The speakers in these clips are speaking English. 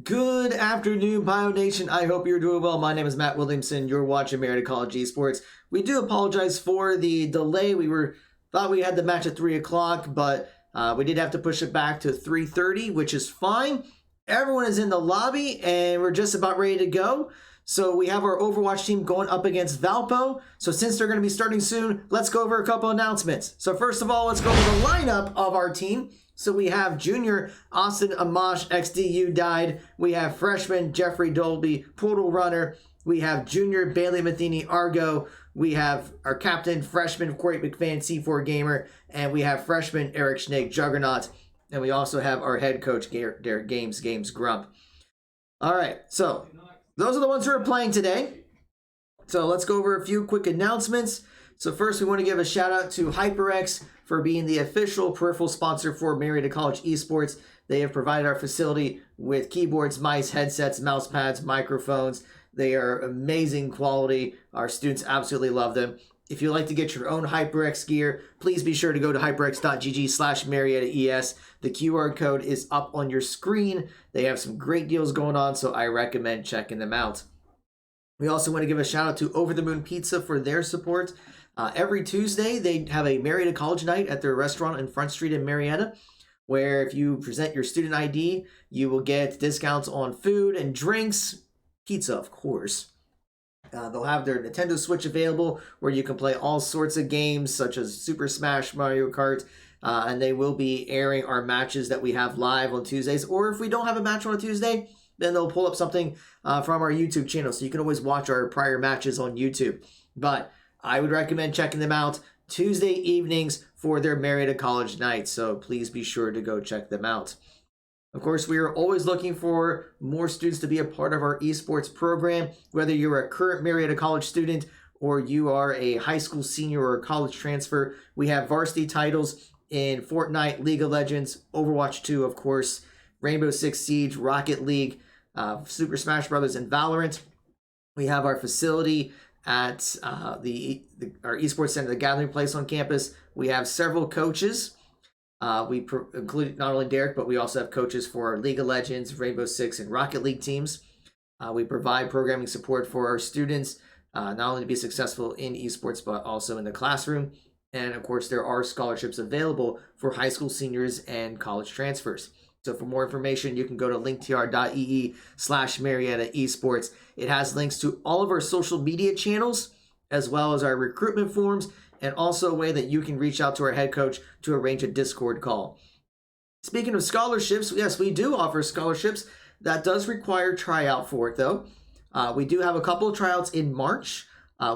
Good afternoon, Bio Nation. I hope you're doing well. My name is Matt Williamson. You're watching Marietta College Esports. We do apologize for the delay. Thought we had the match at 3 o'clock, but we did have to push it back to 3:30, which is fine. Everyone is in the lobby, and we're just about ready to go. So we have our Overwatch team going up against Valpo. So since they're going to be starting soon, let's go over a couple announcements. So first of all, let's go over the lineup of our team. So we have junior Austin Amash, XDU died. We have freshman Jeffrey Dolby, Portal Runner. We have junior Bailey Matheny, Argo. We have our captain, freshman Corey McFan, C4 Gamer. And we have freshman Eric Schnake, Juggernaut. And we also have our head coach, Derek Games Grump. All right, so those are the ones who are playing today. So let's go over a few quick announcements. So first, we want to give a shout out to HyperX for being the official peripheral sponsor for Marietta College Esports. They have provided our facility with keyboards, mice, headsets, mouse pads, microphones. They are amazing quality. Our students absolutely love them. If you'd like to get your own HyperX gear, please be sure to go to hyperx.gg/MariettaES. The QR code is up on your screen. They have some great deals going on, so I recommend checking them out. We also want to give a shout out to Over the Moon Pizza for their support. Every Tuesday, they have a Marietta College night at their restaurant in Front Street in Marietta, where if you present your student ID, you will get discounts on food and drinks, pizza, of course. They'll have their Nintendo Switch available, where you can play all sorts of games, such as Super Smash, Mario Kart, and they will be airing our matches that we have live on Tuesdays. Or if we don't have a match on a Tuesday, then they'll pull up something from our YouTube channel, so you can always watch our prior matches on YouTube. But I would recommend checking them out Tuesday evenings for their Marietta College night, so please be sure to go check them out. Of course, we are always looking for more students to be a part of our esports program, whether you're a current Marietta College student or you are a high school senior or a college transfer. We have varsity titles in Fortnite, League of Legends, Overwatch 2, of course, Rainbow Six Siege, Rocket League, Super Smash Brothers, and Valorant. We have our facility at our esports center, the Gathering Place on campus. We have several coaches. We include not only Derek, but we also have coaches for our League of Legends, Rainbow Six, and Rocket League teams. We provide programming support for our students, not only to be successful in esports, but also in the classroom. And of course, there are scholarships available for high school seniors and college transfers. So for more information, you can go to linktr.ee/Marietta Esports. It has links to all of our social media channels, as well as our recruitment forms, and also a way that you can reach out to our head coach to arrange a Discord call. Speaking of scholarships, yes, we do offer scholarships. That does require tryout for it, though. We do have a couple of tryouts in March.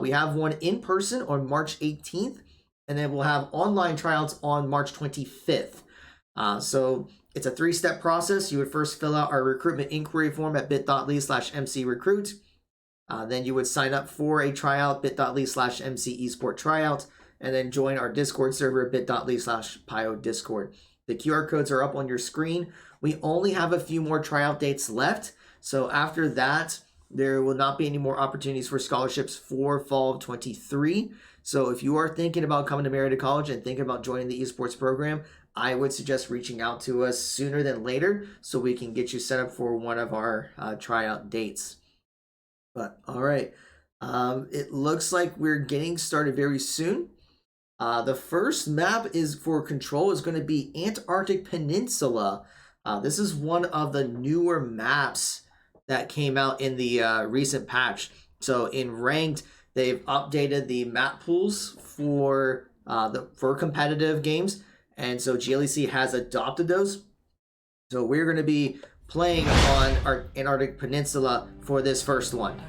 We have one in person on March 18th, and then we'll have online tryouts on March 25th. So it's a 3-step process. You would first fill out our recruitment inquiry form at bit.ly/mcrecruit. Then you would sign up for a tryout, bit.ly/mcesport tryout, and then join our Discord server, bit.ly/PioDiscord. The QR codes are up on your screen. We only have a few more tryout dates left. So after that, there will not be any more opportunities for scholarships for fall of 23. So if you are thinking about coming to Marietta College and thinking about joining the esports program, I would suggest reaching out to us sooner than later so we can get you set up for one of our tryout dates. But all right, it looks like we're getting started very soon. The first map is for control is going to be Antarctic Peninsula. This is one of the newer maps that came out in the recent patch. So in ranked, they've updated the map pools for competitive games. And so GLEC has adopted those. So we're going to be playing on our Antarctic Peninsula for this first one.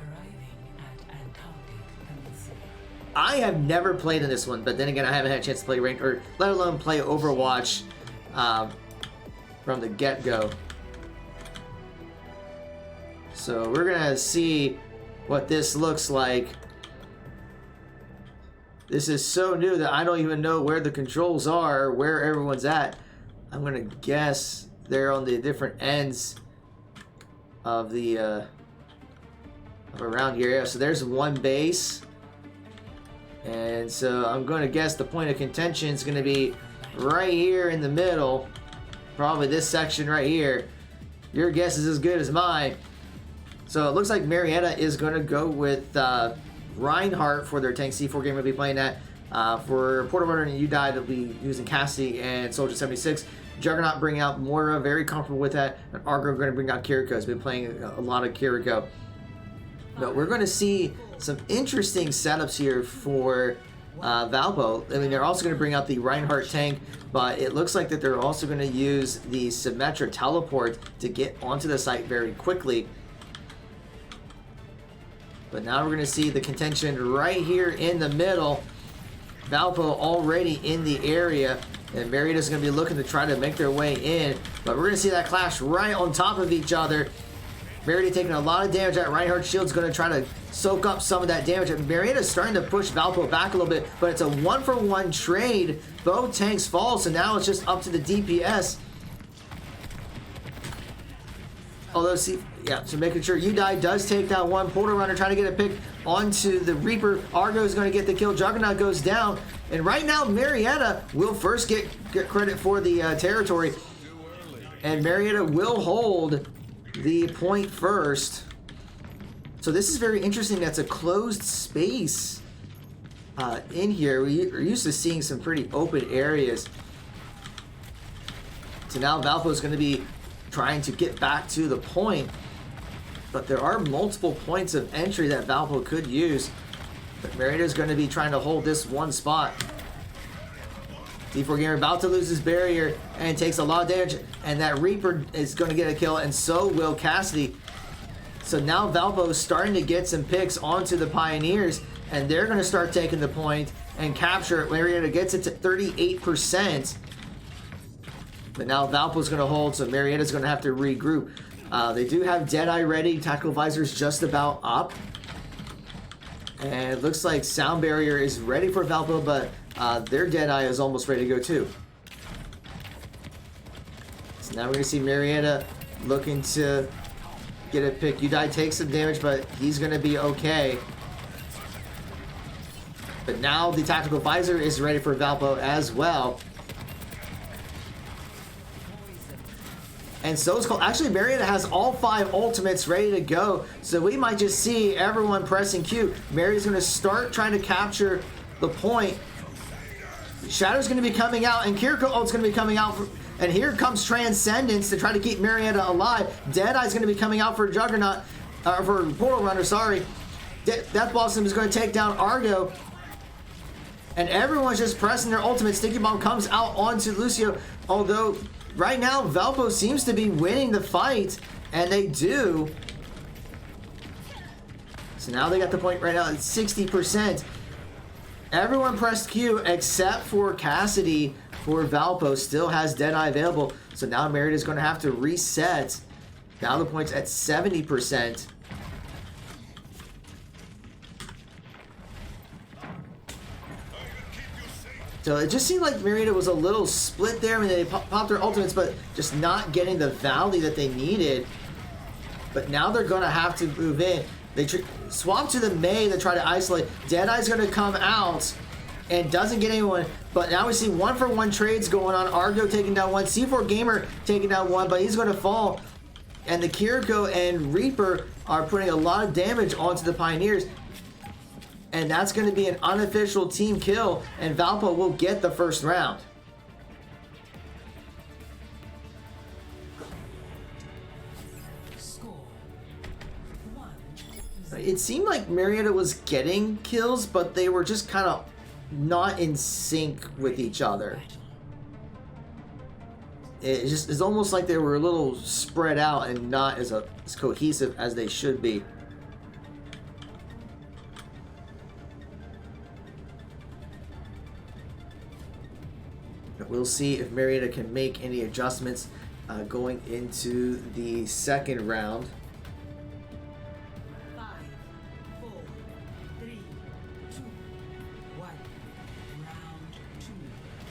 I have never played in this one, but then again, I haven't had a chance to play ranked, or let alone play Overwatch from the get-go. So we're going to see what this looks like. This is so new that I don't even know where the controls are, where everyone's at. I'm gonna guess they're on the different ends of the around here. Yeah, so there's one base, and so I'm gonna guess the point of contention is gonna be right here in the middle, probably this section right here. Your guess is as good as mine. So it looks like Marietta is going to go with Reinhardt for their tank. C4 game will be playing that. For Portal Runner and Udai, they'll be using Cassidy and Soldier 76. Juggernaut bringing out Moira, very comfortable with that. And Argo going to bring out Kiriko. Has been playing a lot of Kiriko. But we're going to see some interesting setups here for Valpo. I mean, they're also going to bring out the Reinhardt tank, but it looks like that they're also going to use the Symmetra teleport to get onto the site very quickly. But now we're going to see the contention right here in the middle. Valpo already in the area, and Marietta's going to be looking to try to make their way in. But we're going to see that clash right on top of each other. Marietta taking a lot of damage. That Reinhardt shield's going to try to soak up some of that damage. And Marietta's starting to push Valpo back a little bit, but it's a 1-for-1 trade. Both tanks fall, so now it's just up to the DPS. Although, see, yeah, so making sure Udai does take that one. Portal Runner trying to get a pick onto the Reaper. Argo is going to get the kill. Juggernaut goes down. And right now, Marietta will first get credit for the territory. And Marietta will hold the point first. So this is very interesting. That's a closed space in here. We're used to seeing some pretty open areas. So now Valpo is going to be trying to get back to the point, but there are multiple points of entry that Valpo could use. But Marietta is going to be trying to hold this one spot. D4 Gamer about to lose his barrier and takes a lot of damage, and that Reaper is going to get a kill, and so will Cassidy. So now Valpo is starting to get some picks onto the Pioneers, and they're going to start taking the point and capture it. Marietta gets it to 38%. But now Valpo's going to hold, so Marietta's going to have to regroup. They do have Deadeye ready. Tactical Visor's just about up. And it looks like Sound Barrier is ready for Valpo, but their Deadeye is almost ready to go too. So now we're going to see Marietta looking to get a pick. Udai takes some damage, but he's going to be okay. But now the Tactical Visor is ready for Valpo as well. And so it's called. Actually, Marietta has all 5 ultimates ready to go. So we might just see everyone pressing Q. Marietta's going to start trying to capture the point. Shadow's going to be coming out, and Kiriko ult's going to be coming out. And here comes Transcendence to try to keep Marietta alive. Deadeye's going to be coming out for Juggernaut, for Portal Runner, sorry. Death Blossom is going to take down Argo. And everyone's just pressing their ultimate. Sticky Bomb comes out onto Lucio, although right now, Valpo seems to be winning the fight, and they do. So now they got the point right now at 60%. Everyone pressed Q except for Cassidy for Valpo. Still has Deadeye available. So now Marietta is going to have to reset. Now the point's at 70%. So it just seemed like Marietta was a little split there. I mean, they popped their ultimates, but just not getting the value that they needed. But now they're going to have to move in. They swap to the Mei to try to isolate. Deadeye's going to come out and doesn't get anyone. But now we see 1-for-1 trades going on. Argo taking down one. C4 Gamer taking down one, but he's going to fall. And the Kiriko and Reaper are putting a lot of damage onto the Pioneers. And that's going to be an unofficial team kill, and Valpo will get the first round. It seemed like Marietta was getting kills, but they were just kind of not in sync with each other. It's almost like they were a little spread out and not as cohesive as they should be. We'll see if Marietta can make any adjustments going into the second round. 5, 4, 3, 2, 1. Round 2.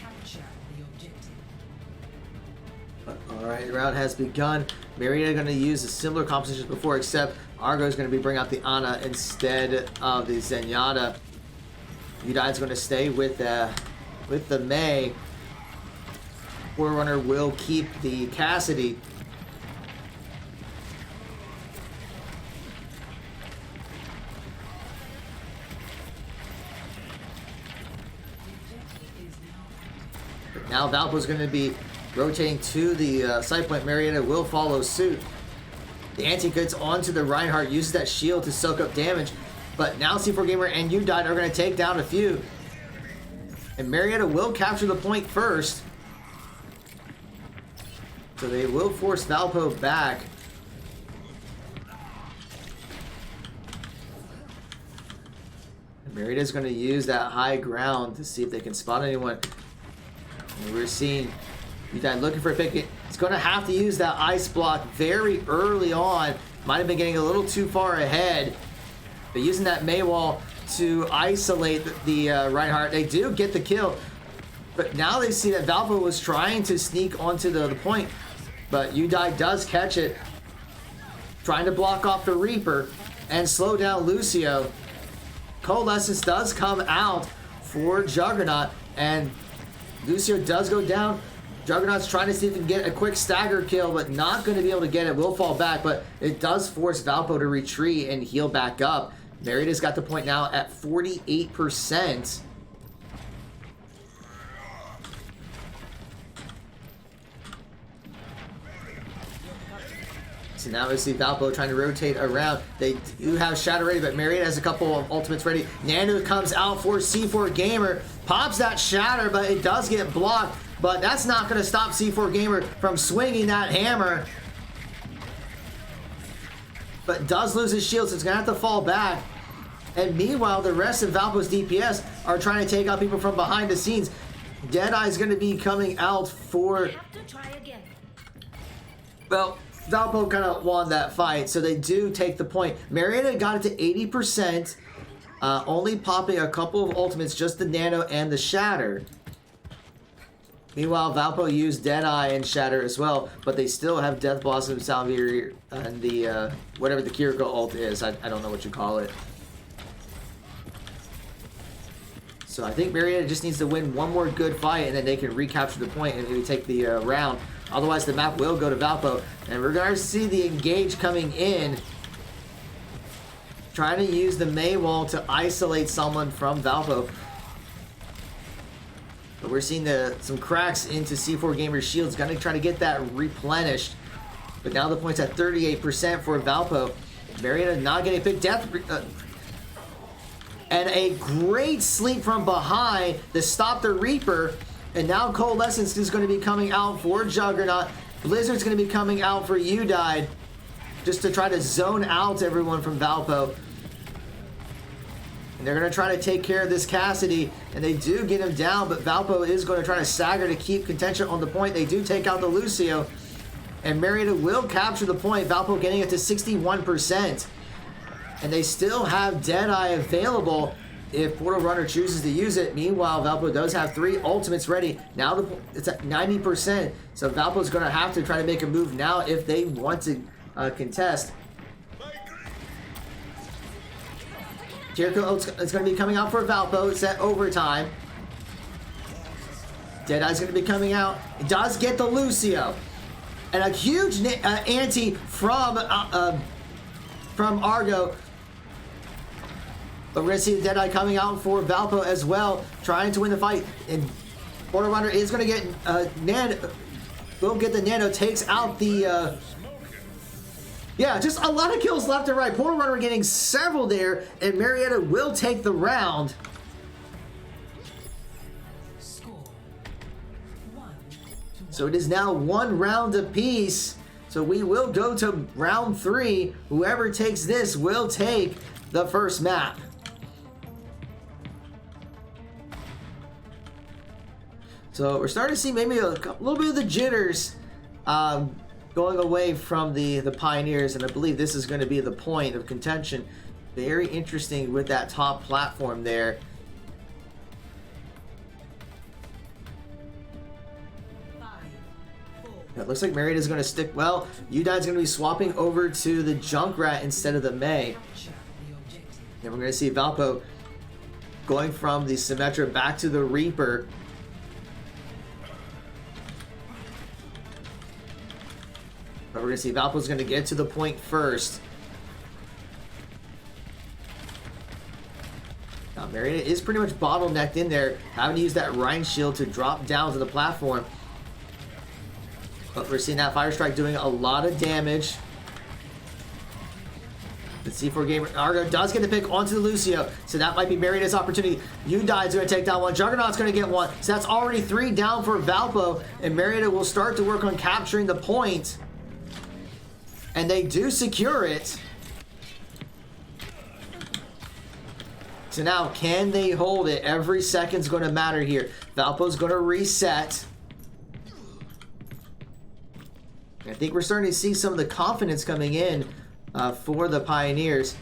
Capture the objective. Alright, the round has begun. Marietta going to use a similar composition as before, except Argo is going to be bringing out the Ana instead of the Zenyatta. Udai's going to stay with the Mei. Forerunner will keep the Cassidy. But now Valpo's going to be rotating to the side point. Marietta will follow suit. The anti-gets onto the Reinhardt, uses that shield to soak up damage. But now C4 Gamer and Udine are going to take down a few. And Marietta will capture the point first. So they will force Valpo back. And Marietta's going to use that high ground to see if they can spot anyone. And we're seeing Udine looking for a pick. It's going to have to use that ice block very early on. Might have been getting a little too far ahead. But using that Maywall to isolate the Reinhardt, they do get the kill. But now they see that Valpo was trying to sneak onto the point. But Udine does catch it. Trying to block off the Reaper and slow down Lucio. Coalescence does come out for Juggernaut. And Lucio does go down. Juggernaut's trying to see if he can get a quick stagger kill, but not going to be able to get it. Will fall back, but it does force Valpo to retreat and heal back up. Marietta's got the point now at 48%. So now we see Valpo trying to rotate around. They do have Shatter ready, but Marietta has a couple of ultimates ready. Nando comes out for C4 Gamer. Pops that Shatter, but it does get blocked. But that's not going to stop C4 Gamer from swinging that hammer. But does lose his shield, so it's going to have to fall back. And meanwhile, the rest of Valpo's DPS are trying to take out people from behind the scenes. Deadeye is going to be coming out for... Well, Valpo kind of won that fight, so they do take the point. Marietta got it to 80%, only popping a couple of ultimates, just the Nano and the Shatter. Meanwhile, Valpo used Deadeye and Shatter as well, but they still have Death Blossom, Salvir, and the, whatever the Kiriko ult is. I don't know what you call it. So I think Marietta just needs to win one more good fight, and then they can recapture the point and maybe take the round. Otherwise, the map will go to Valpo. And we're going to see the engage coming in. Trying to use the Maywall to isolate someone from Valpo. But we're seeing some cracks into C4 Gamer's shields. Going to try to get that replenished. But now the point's at 38% for Valpo. Marietta not getting picked. Death... and a great sleep from behind to stop the Reaper. And now Coalescence is going to be coming out for Juggernaut. Blizzard's going to be coming out for Udine. Just to try to zone out everyone from Valpo. And they're going to try to take care of this Cassidy. And they do get him down, but Valpo is going to try to stagger to keep contention on the point. They do take out the Lucio. And Marietta will capture the point. Valpo getting it to 61%. And they still have Deadeye available if Portal Runner chooses to use it. Meanwhile, Valpo does have 3 ultimates ready. Now it's at 90%. So Valpo's going to have to try to make a move now if they want to contest. Jericho is going to be coming out for Valpo. It's at overtime. Deadeye's going to be coming out. It does get the Lucio. And a huge anti from Argo. But we're going to see the Deadeye coming out for Valpo as well, trying to win the fight. And Portal Runner is going to get Nano. Will get the Nano, takes out the... yeah, just a lot of kills left and right. Portal Runner getting several there, and Marietta will take the round. So it is now 1 round apiece. So we will go to round 3. Whoever takes this will take the first map. So we're starting to see maybe a little bit of the jitters going away from the Pioneers, and I believe this is going to be the point of contention. Very interesting with that top platform there. It looks like Marietta's going to stick. Well, Udine's going to be swapping over to the Junkrat instead of the Mei. And we're going to see Valpo going from the Symmetra back to the Reaper. But we're going to see Valpo's going to get to the point first. Now Marietta is pretty much bottlenecked in there, having to use that Rhine shield to drop down to the platform. But we're seeing that Fire Strike doing a lot of damage. The C4 Gamer Argo does get the pick onto the Lucio, so that might be Marietta's opportunity. Udai's going to take down one. Juggernaut's going to get one. So that's already 3 down for Valpo, and Marietta will start to work on capturing the point. And they do secure it. So now, can they hold it? Every second's going to matter here. Valpo's going to reset. I think we're starting to see some of the confidence coming in for the Pioneers.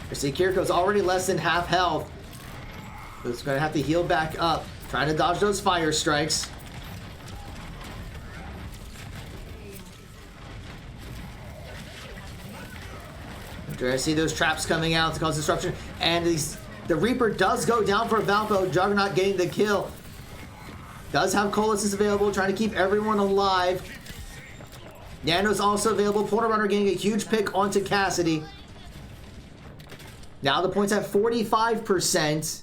You see Kiriko's already less than half health. He's going to have to heal back up. Trying to dodge those fire strikes. You're going to see those traps coming out to cause disruption. And the Reaper does go down for Valpo. Juggernaut getting the kill. Does have Coalescence available, trying to keep everyone alive. Nano's also available. Portal Runner getting a huge pick onto Cassidy. Now the point's at 45%.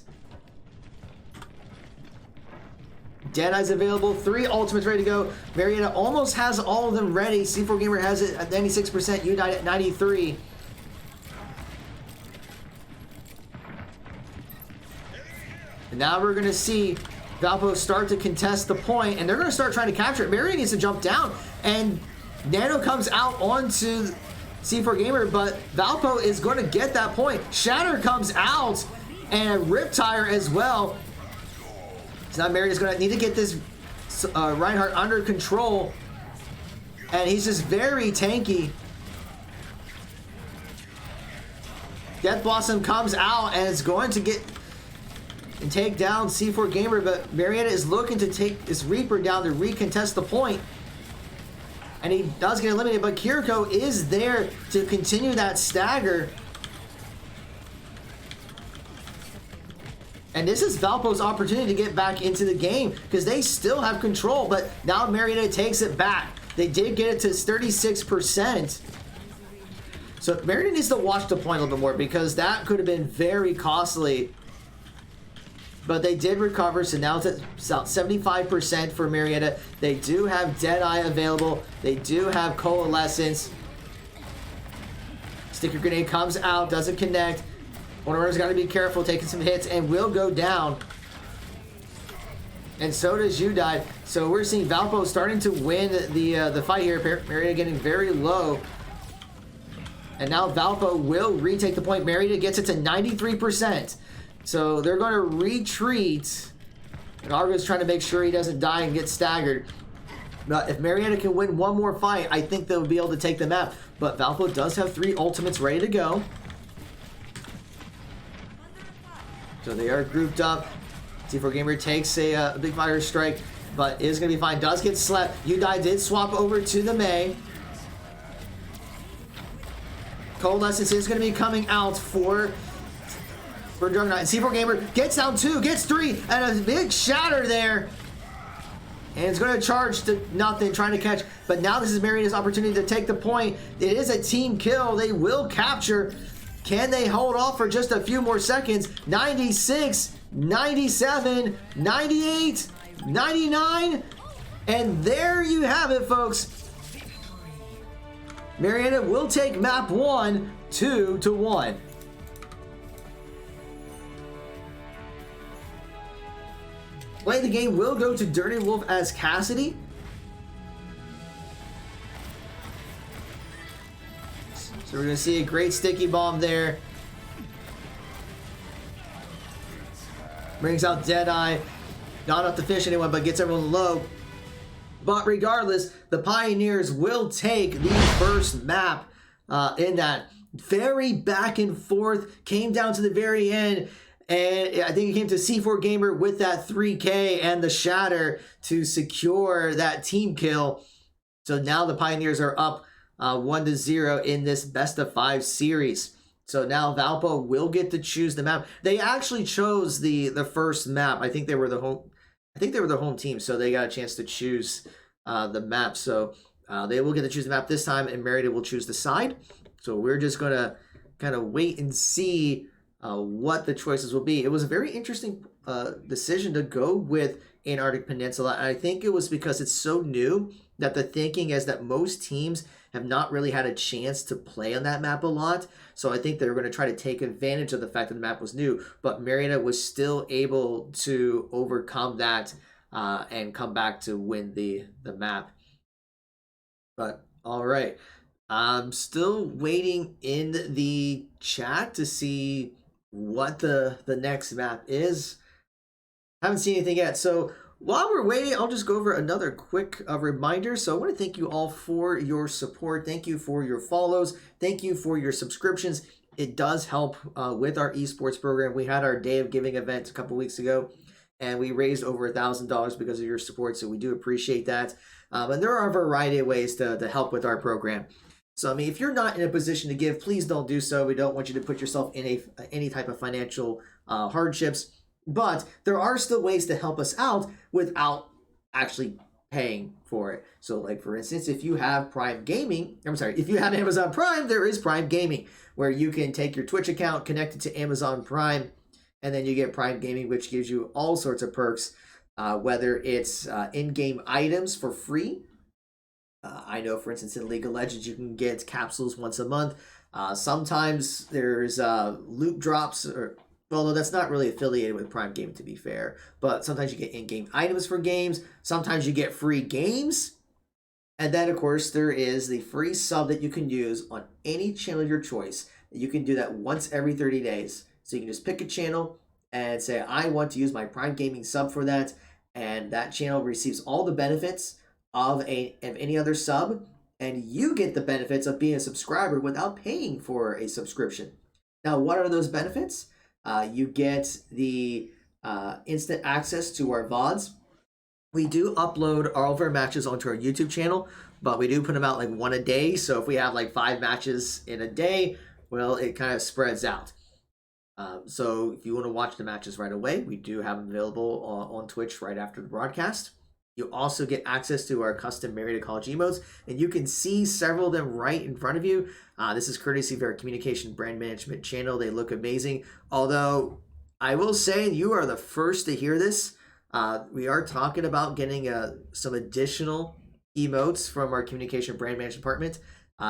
Deadeye's available. 3 ultimates ready to go. Marietta almost has all of them ready. C4 Gamer has it at 96%. Udai at 93%. And now we're going to see Valpo start to contest the point, and they're going to start trying to capture it. Marietta needs to jump down, and Nano comes out onto C4 Gamer, but Valpo is going to get that point. Shatter comes out, and Riptire as well. So now Marietta's going to need to get this Reinhardt under control, and he's just very tanky. Death Blossom comes out, and it's going to get and take down C4 Gamer, but Marietta is looking to take this Reaper down to recontest the point. And he does get eliminated, but Kiriko is there to continue that stagger. And this is Valpo's opportunity to get back into the game because they still have control, but now Marietta takes it back. They did get it to 36%. So Marietta needs to watch the point a little bit more because that could have been very costly. But they did recover, so now it's at 75% for Marietta. They do have Deadeye available. They do have Coalescence. Sticker Grenade comes out, doesn't connect. Runner's got to be careful, taking some hits, and will go down. And so does Udai. So we're seeing Valpo starting to win the fight here. Marietta getting very low. And now Valpo will retake the point. Marietta gets it to 93%. So they're going to retreat. And Argo's trying to make sure he doesn't die and get staggered. But if Marietta can win one more fight, I think they'll be able to take the map. But Valpo does have 3 ultimates ready to go. So they are grouped up. C4 Gamer takes a big fire strike, but is going to be fine. Does get slept. Udai did swap over to the Mei. Coalescence is going to be coming out for Juggernaut. And C4 Gamer gets down 2, gets 3, and a big shatter there. And it's going to charge to nothing, trying to catch. But now this is Marietta's opportunity to take the point. It is a team kill. They will capture. Can they hold off for just a few more seconds? 96, 97, 98, 99. And there you have it, folks. Marietta will take map 1, 2-1. Play the game will go to Dirty Wolf as Cassidy. So we're going to see a great sticky bomb there. Brings out Deadeye. Not enough to finish anyone, but gets everyone low. But regardless, the Pioneers will take the first map in that. Very back and forth. Came down to the very end. And I think it came to C4 Gamer with that 3K and the Shatter to secure that team kill. So now the Pioneers are up 1-0 in this best of 5 series. So now Valpo will get to choose the map. They actually chose the first map. I think they were the home team, so they got a chance to choose the map. So they will get to choose the map this time, and Marietta will choose the side. So we're just gonna kind of wait and see what the choices will be. It was a very interesting decision to go with Antarctic Peninsula. And I think it was because it's so new that the thinking is that most teams have not really had a chance to play on that map a lot. So I think they're going to try to take advantage of the fact that the map was new. But Marietta was still able to overcome that and come back to win the map. But all right. I'm still waiting in the chat to see what the next map is. Haven't seen anything yet. So while we're waiting, I'll just go over another quick reminder. So I want to thank you all for your support. Thank you for your follows. Thank you for your subscriptions. It does help with our esports program. We had our Day of Giving event a couple weeks ago, and we raised over $1,000 because of your support. So we do appreciate that. And there are a variety of ways to help with our program. So, I mean, if you're not in a position to give, please don't do so. We don't want you to put yourself in any type of financial hardships. But there are still ways to help us out without actually paying for it. So, like, for instance, if you have Prime Gaming, if you have Amazon Prime, there is Prime Gaming, where you can take your Twitch account, connect it to Amazon Prime, and then you get Prime Gaming, which gives you all sorts of perks, whether it's in-game items for free. I know, for instance, in League of Legends, you can get capsules once a month. Sometimes there's loot drops, although that's not really affiliated with Prime Gaming, to be fair. But sometimes you get in-game items for games. Sometimes you get free games. And then, of course, there is the free sub that you can use on any channel of your choice. You can do that once every 30 days. So you can just pick a channel and say, I want to use my Prime Gaming sub for that. And that channel receives all the benefits of any other sub, and you get the benefits of being a subscriber without paying for a subscription. Now, what are those benefits? You get the instant access to our VODs. We do upload all of our matches onto our YouTube channel, but we do put them out like one a day. So if we have like 5 matches in a day, well, it kind of spreads out. So if you want to watch the matches right away, we do have them available on Twitch right after the broadcast. You also get access to our custom Marietta College emotes, and you can see several of them right in front of you. This is courtesy of our communication brand management channel. They look amazing. Although I will say you are the first to hear this. We are talking about getting some additional emotes from our communication brand management department.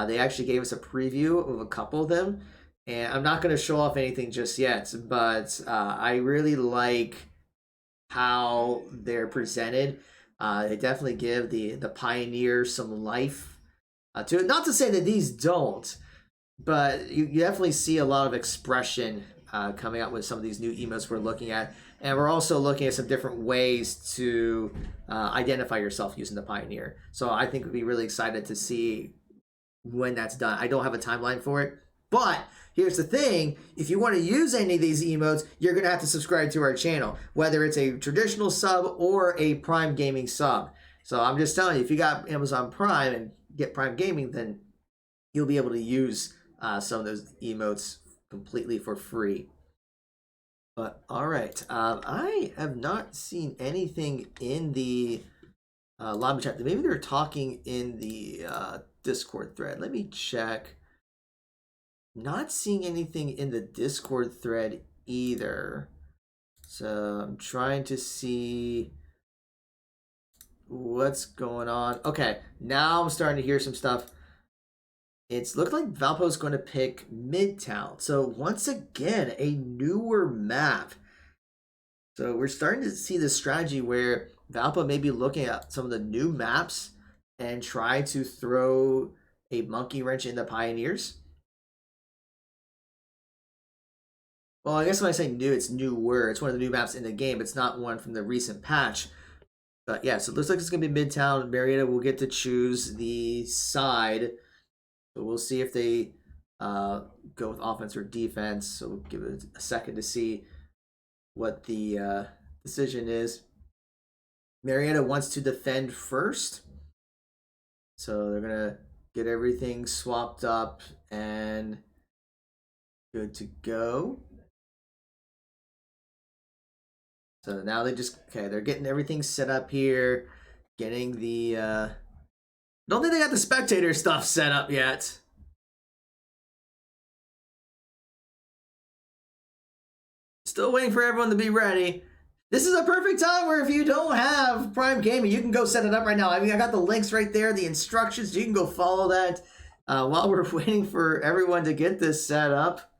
They actually gave us a preview of a couple of them, and I'm not going to show off anything just yet, but I really like how they're presented. They definitely give the Pioneer some life to it. Not to say that these don't, but you definitely see a lot of expression coming out with some of these new emotes we're looking at. And we're also looking at some different ways to identify yourself using the Pioneer. So I think we'd be really excited to see when that's done. I don't have a timeline for it, but here's the thing. If you want to use any of these emotes, you're going to have to subscribe to our channel, whether it's a traditional sub or a Prime Gaming sub. So I'm just telling you, if you got Amazon Prime and get Prime Gaming, then you'll be able to use some of those emotes completely for free. But all right, I have not seen anything in the lobby chat. Maybe they're talking in the Discord thread. Let me check. Not seeing anything in the Discord thread either. So I'm trying to see what's going on. Okay, now I'm starting to hear some stuff. It's looked like Valpo's going to pick Midtown. So once again, a newer map. So we're starting to see this strategy where Valpo may be looking at some of the new maps and try to throw a monkey wrench in the Pioneers. Well, I guess when I say new, it's newer. It's one of the new maps in the game. It's not one from the recent patch. But yeah, so it looks like it's going to be Midtown. Marietta will get to choose the side. So we'll see if they go with offense or defense. So we'll give it a second to see what the decision is. Marietta wants to defend first. So they're going to get everything swapped up and good to go. So now they're getting everything set up here, getting the, don't think they got the spectator stuff set up yet. Still waiting for everyone to be ready. This is a perfect time where if you don't have Prime Gaming, you can go set it up right now. I mean, I got the links right there, the instructions. You can go follow that while we're waiting for everyone to get this set up.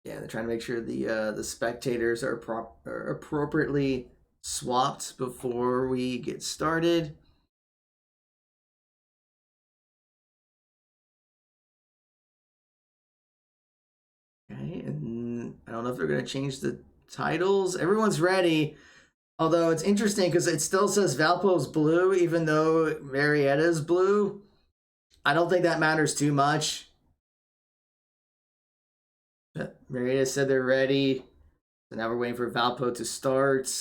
Yeah, they're trying to make sure the spectators are appropriately swapped before we get started. Okay, and I don't know if they're going to change the titles. Everyone's ready. Although it's interesting because it still says Valpo's blue, even though Marietta's blue. I don't think that matters too much. But Marietta said they're ready. So now we're waiting for Valpo to start.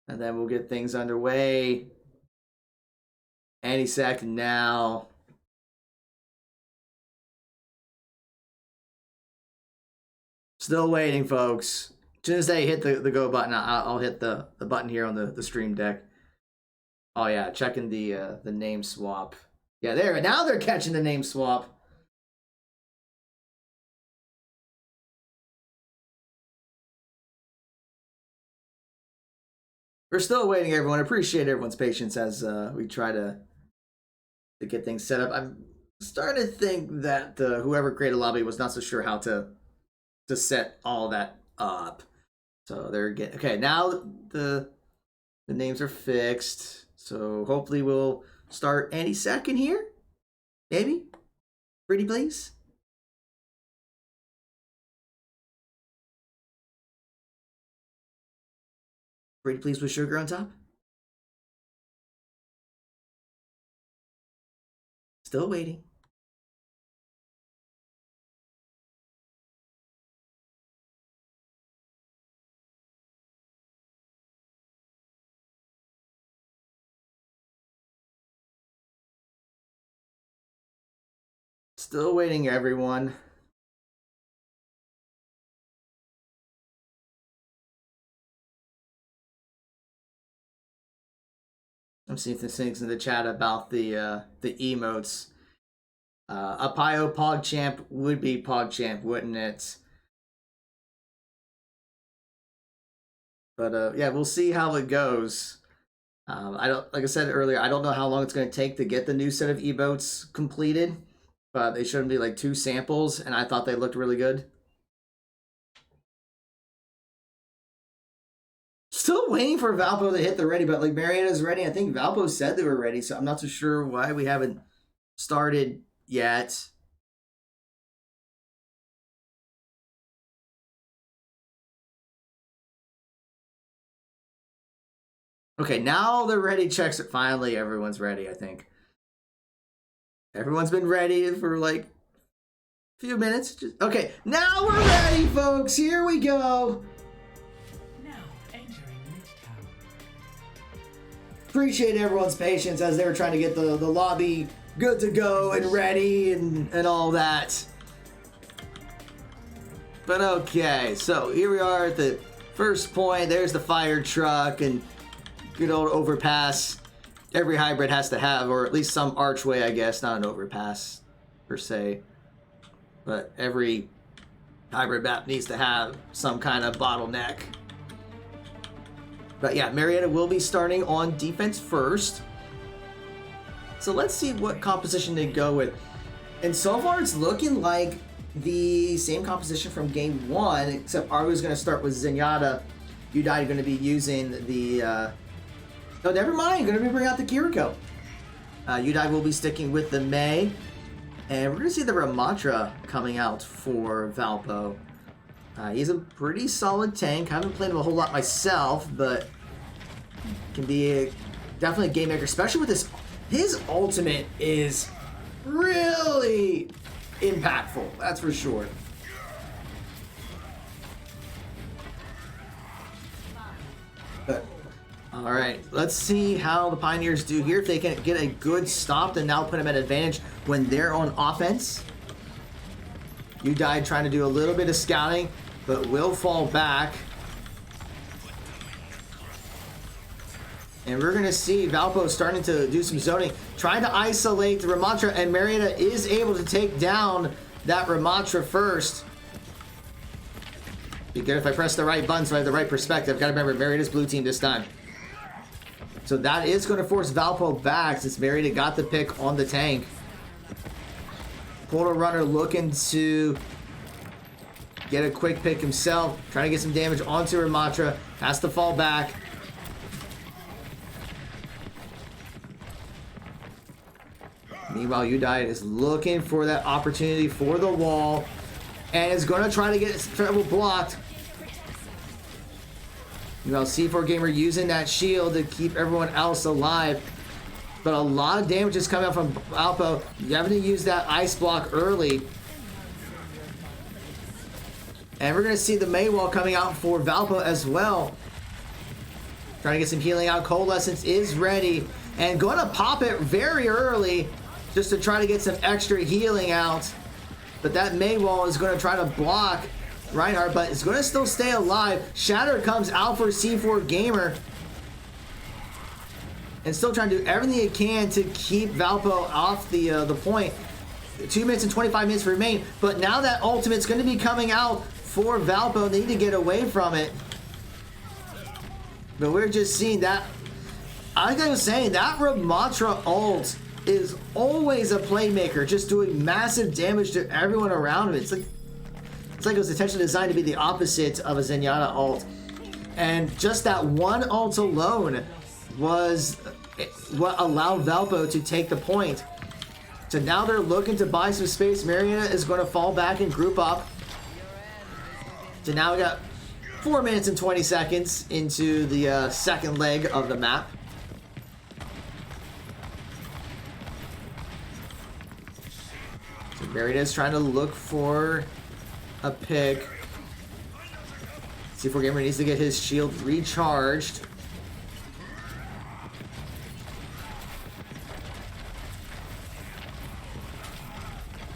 And then we'll get things underway. Any second now. Still waiting, folks. As soon as they hit the go button, I'll hit the button here on the stream deck. Oh yeah, checking the name swap. Yeah, now they're catching the name swap. We're still waiting, everyone. Appreciate everyone's patience as we try to get things set up. I'm starting to think that whoever created lobby was not so sure how to set all that up. So they're getting okay. Now the names are fixed. So hopefully we'll start any second here. Maybe. Pretty please. Pretty please with sugar on top. Still waiting. Still waiting, everyone. I'm seeing things in the chat about the emotes. A Pio PogChamp would be PogChamp, wouldn't it? But yeah, we'll see how it goes. Like I said earlier, I don't know how long it's going to take to get the new set of emotes completed. But they showed me like 2 samples, and I thought they looked really good. Still waiting for Valpo to hit the ready, but like Marietta's ready. I think Valpo said they were ready, so I'm not so sure why we haven't started yet. Okay, now they're ready. Checks it. Finally, everyone's ready, I think. Everyone's been ready for like a few minutes. Okay, now we're ready, folks. Here we go. Now entering Midtown. Appreciate everyone's patience as they were trying to get the lobby good to go and ready and all that. But okay, so here we are at the first point. There's the fire truck and good old overpass. Every hybrid has to have, or at least some archway, I guess. Not an overpass, per se. But every hybrid map needs to have some kind of bottleneck. But yeah, Marietta will be starting on defense first. So let's see what composition they go with. And so far, it's looking like the same composition from game 1, except Aru's going to start with Zenyatta. Udai going to be using the... No, never mind. Going to be bringing out the Kiriko. Udai will be sticking with the Mei. And we're going to see the Ramatra coming out for Valpo. He's a pretty solid tank. I haven't played him a whole lot myself, but can be definitely a game maker, especially with his ultimate is really impactful. That's for sure. But all right, let's see how the Pioneers do here. If they can get a good stop, then now put them at advantage when they're on offense. Udai trying to do a little bit of scouting, but will fall back. And we're going to see Valpo starting to do some zoning, trying to isolate the Ramatra, and Marietta is able to take down that Ramatra first. Be good if I press the right button so I have the right perspective. Gotta remember, Marietta's blue team this time. So that is going to force Valpo back since Marietta got the pick on the tank. Portal Runner looking to get a quick pick himself, trying to get some damage onto Ramatra. Has to fall back. Meanwhile, Udai is looking for that opportunity for the wall and is going to try to get his treble blocked. Meanwhile, C4 Gamer using that shield to keep everyone else alive. But a lot of damage is coming out from Valpo. You having to use that ice block early. And we're going to see the May wall coming out for Valpo as well. Trying to get some healing out. Coalescence is ready. And going to pop it very early just to try to get some extra healing out. But that May wall is going to try to block Reinhardt, but it's going to still stay alive. Shatter comes out for C4 Gamer. And still trying to do everything it can to keep Valpo off the point. 2 minutes and 25 minutes remain. But now that ultimate's going to be coming out for Valpo. They need to get away from it. But we're just seeing that. Like I was saying, that Ramatra ult is always a playmaker, just doing massive damage to everyone around him. It's like it was intentionally designed to be the opposite of a Zenyatta ult. And just that one ult alone was what allowed Valpo to take the point. So now they're looking to buy some space. Marietta is going to fall back and group up. So now we got 4 minutes and 20 seconds into the second leg of the map. So Marietta is trying to look for a pick. C4 Gamer needs to get his shield recharged.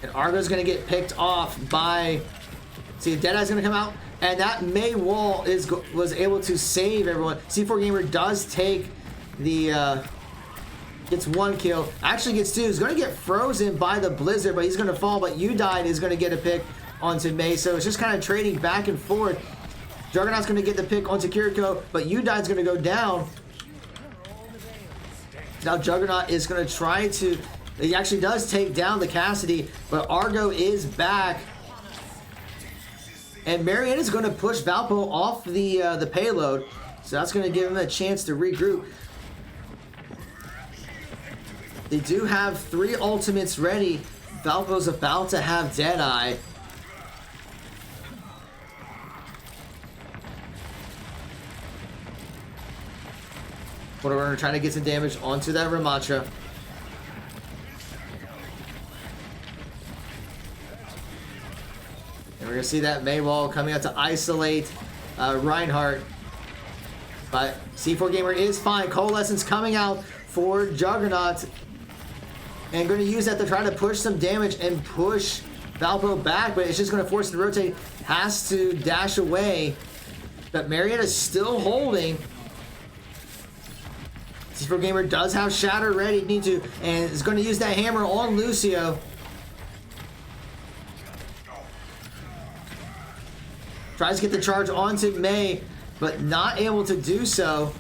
And Argo's going to get picked off by... See, Deadeye's going to come out. And that May wall was able to save everyone. C4 Gamer does take the... gets 1 kill. Actually gets 2. He's going to get frozen by the blizzard, but he's going to fall. But Udine is going to get a pick onto May. So it's just kind of trading back and forth. Juggernaut's going to get the pick onto Kiriko, but Udine's going to go down. Now Juggernaut is going to try to... He actually does take down the Cassidy, but Argo is back. And Marietta is going to push Valpo off the payload. So that's going to give him a chance to regroup. They do have 3 ultimates ready. Valpo's about to have Deadeye. We're trying to get some damage onto that Ramatra. And we're going to see that May wall coming out to isolate Reinhardt. But C4 Gamer is fine. Coalescence coming out for Juggernaut. And going to use that to try to push some damage and push Valpo back. But it's just going to force it to rotate. Has to dash away. But Marietta's still holding. C4 Gamer does have Shatter ready, and is going to use that hammer on Lucio. Tries to get the charge onto May, but not able to do so.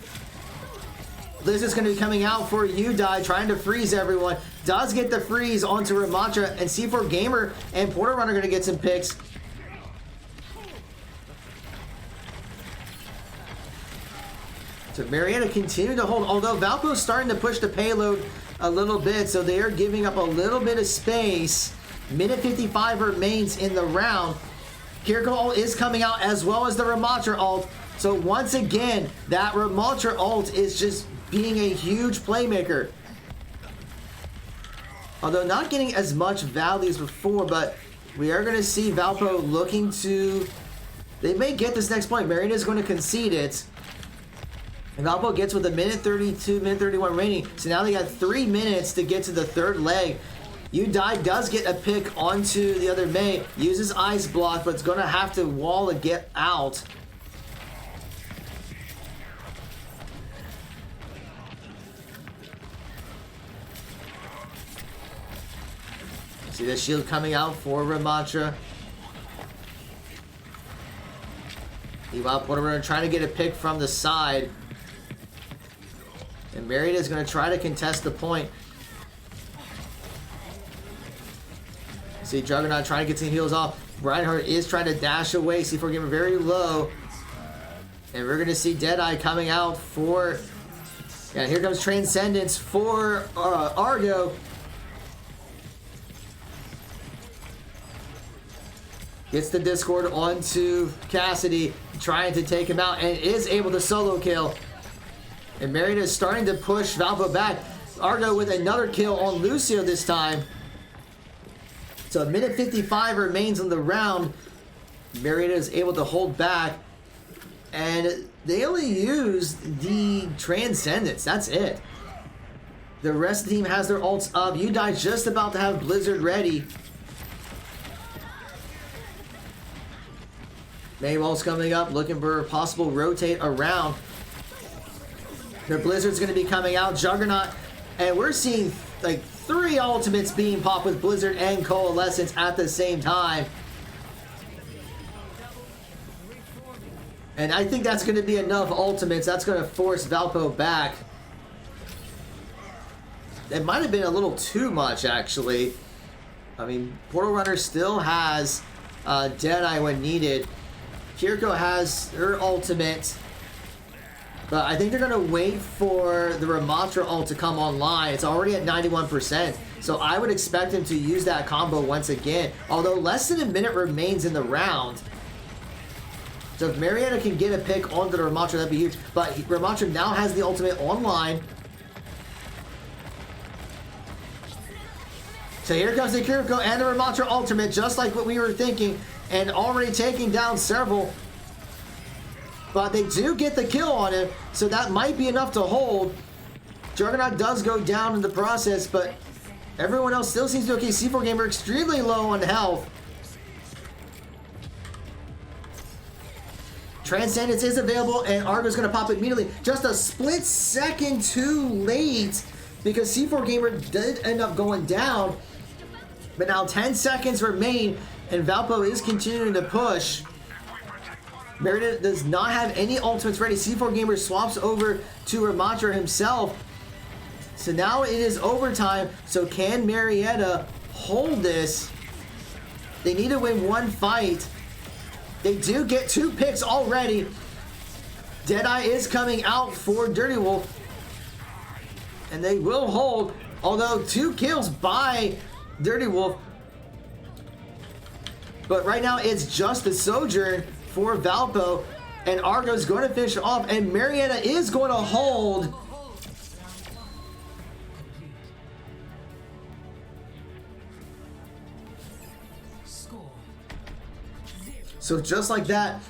Liz is going to be coming out for Udai, trying to freeze everyone. Does get the freeze onto Ramatra, and C4 Gamer and Porter Runner are going to get some picks. So Marietta continued to hold, although Valpo's starting to push the payload a little bit, so they are giving up a little bit of space. Minute 55 remains in the round. Kiriko ult is coming out as well as the Ramatra ult. So once again, that Ramatra ult is just being a huge playmaker. Although not getting as much value as before, but we are going to see Valpo looking to... They may get this next point. Marietta is going to concede it. And Valpo gets with a minute 32, minute 31 remaining. So now they got 3 minutes to get to the third leg. Udai does get a pick onto the other May. Uses Ice Block, but it's going to have to wall to get out. See the shield coming out for Ramattra. Meanwhile, Porter trying to get a pick from the side. And Marietta is going to try to contest the point. See Juggernaut trying to get some heals off. Reinhardt is trying to dash away. C4 Gamer very low. And we're going to see Deadeye coming out for... Yeah, here comes Transcendence for Argo. Gets the Discord onto Cassidy, trying to take him out, and is able to solo kill. And Marietta is starting to push Valpo back. Argo with another kill on Lucio this time. So a minute 55 remains in the round. Marietta is able to hold back. And they only used the Transcendence. That's it. The rest of the team has their ults up. Udai's just about to have Blizzard ready. Maywall's coming up, looking for a possible rotate around. Their Blizzard's going to be coming out. Juggernaut. And we're seeing like 3 ultimates being popped with Blizzard and Coalescence at the same time. And I think that's going to be enough ultimates. That's going to force Valpo back. It might have been a little too much, actually. I mean, Portal Runner still has Deadeye when needed. Kiriko has her ultimate. But I think they're going to wait for the Ramattra ult to come online. It's already at 91%. So I would expect him to use that combo once again. Although less than a minute remains in the round. So if Marietta can get a pick onto the Ramattra, that'd be huge. But Ramattra now has the ultimate online. So here comes the Kiriko and the Ramattra ultimate, just like what we were thinking. And already taking down several. But they do get the kill on him, so that might be enough to hold. Juggernaut does go down in the process, but everyone else still seems to be okay. C4 Gamer extremely low on health. Transcendence is available, and Argo's going to pop it immediately. Just a split second too late, because C4 Gamer did end up going down. But now 10 seconds remain, and Valpo is continuing to push. Marietta does not have any ultimates ready. C4 Gamer swaps over to Ramattra himself. So now it is overtime. So can Marietta hold this? They need to win one fight. They do get 2 picks already. Deadeye is coming out for Dirty Wolf. And they will hold. Although 2 kills by Dirty Wolf. But right now it's just the Sojourn for Valpo, and Argo's going to finish off, and Marietta is going to hold. So just like that,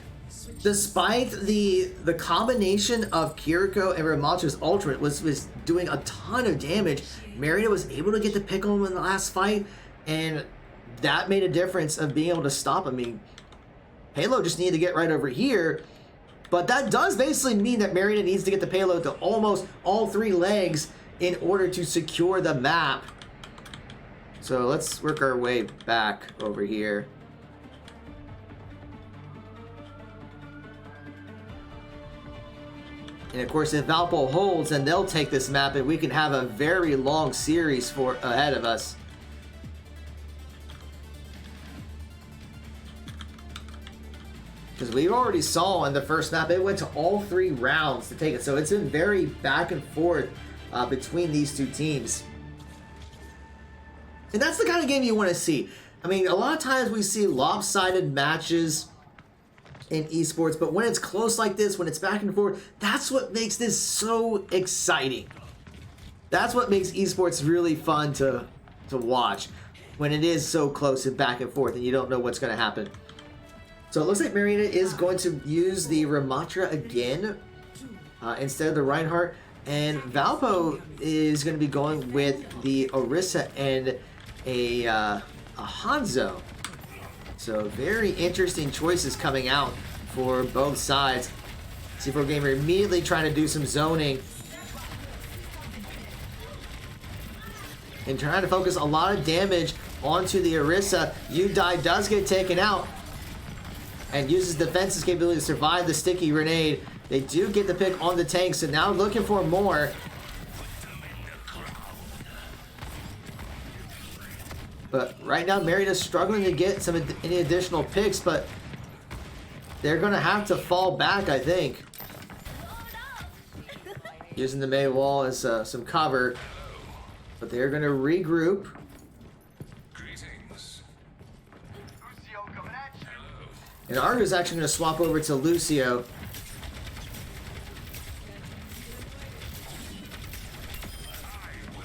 despite the combination of Kiriko and Ramattra's ultimate was doing a ton of damage, Marietta was able to get the pick on him in the last fight, and that made a difference of being able to stop him. I mean, Halo just needed to get right over here, but that does basically mean that Marietta needs to get the payload to almost all 3 legs in order to secure the map. So let's work our way back over here. And of course, if Valpo holds, then they'll take this map, and we can have a very long series ahead of us. Because we already saw in the first map, it went to all 3 rounds to take it. So it's been very back and forth between these 2 teams. And that's the kind of game you want to see. I mean, a lot of times we see lopsided matches in esports, but when it's close like this, when it's back and forth, that's what makes this so exciting. That's what makes esports really fun to watch. When it is so close and back and forth and you don't know what's going to happen. So it looks like Marietta is going to use the Ramattra again instead of the Reinhardt. And Valpo is going to be going with the Orisa and a Hanzo. So very interesting choices coming out for both sides. C4 Gamer immediately trying to do some zoning. And trying to focus a lot of damage onto the Orisa. Udai does get taken out and uses defense's capability to survive the sticky grenade. They do get the pick on the tank, so now looking for more. But right now, Marietta's struggling to get any additional picks, but they're going to have to fall back, I think. Using the May wall as some cover. But they're going to regroup. And Argo's actually going to swap over to Lucio.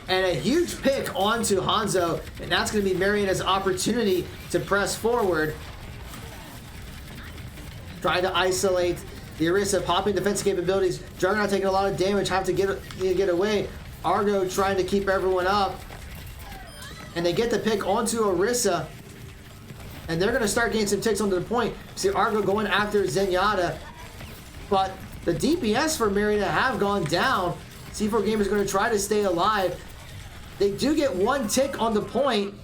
And a huge pick onto Hanzo. And that's going to be Marietta's opportunity to press forward. Trying to isolate the Orisa, popping defensive capabilities. Juggernaut taking a lot of damage, have to get away. Argo trying to keep everyone up. And they get the pick onto Orisa. And they're going to start getting some ticks onto the point. See Argo going after Zenyatta. But the DPS for Marietta have gone down. C4 Gamer's going to try to stay alive. They do get one tick on the point.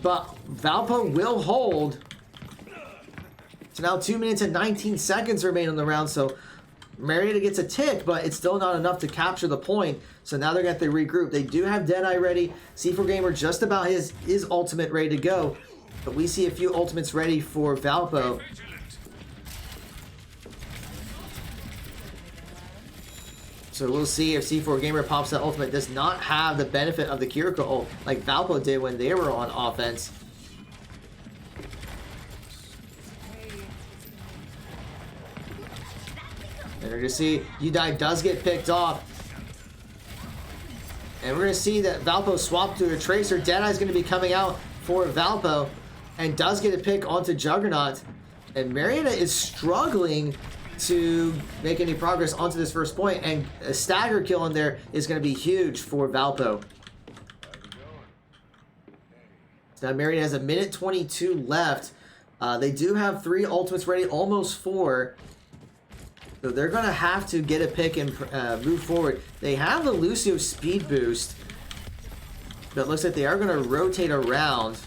But Valpo will hold. So now 2 minutes and 19 seconds remain on the round. So Marietta gets a tick, but it's still not enough to capture the point. So now they're going to have to regroup. They do have Deadeye ready. C4 Gamer just about his ultimate ready to go. But we see a few ultimates ready for Valpo. So we'll see if C4 Gamer pops that ultimate. Does not have the benefit of the Kiriko ult like Valpo did when they were on offense. And we're going to see Udai does get picked off. And we're going to see that Valpo swapped to a Tracer. Deadeye is going to be coming out for Valpo. And does get a pick onto Juggernaut. And Marietta is struggling to make any progress onto this first point. And a stagger kill in there is going to be huge for Valpo. So now Marietta has 1:22 left. They do have 3 ultimates ready, almost 4. So they're going to have to get a pick and move forward. They have the Lucio speed boost. But it looks like they are going to rotate around.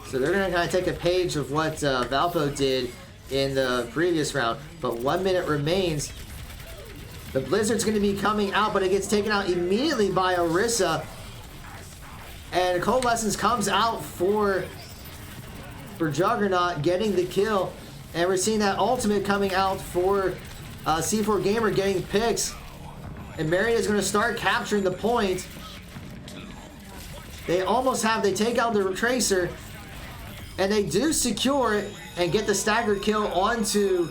So they're going to kind of take a page of what Valpo did in the previous round. But 1 minute remains. The Blizzard's going to be coming out, but it gets taken out immediately by Orisa. And Coalescence comes out for Juggernaut, getting the kill. And we're seeing that ultimate coming out for C4 Gamer, getting picks. And Marietta's going to start capturing the point. They almost have, they take out the Tracer. And they do secure it and get the stagger kill onto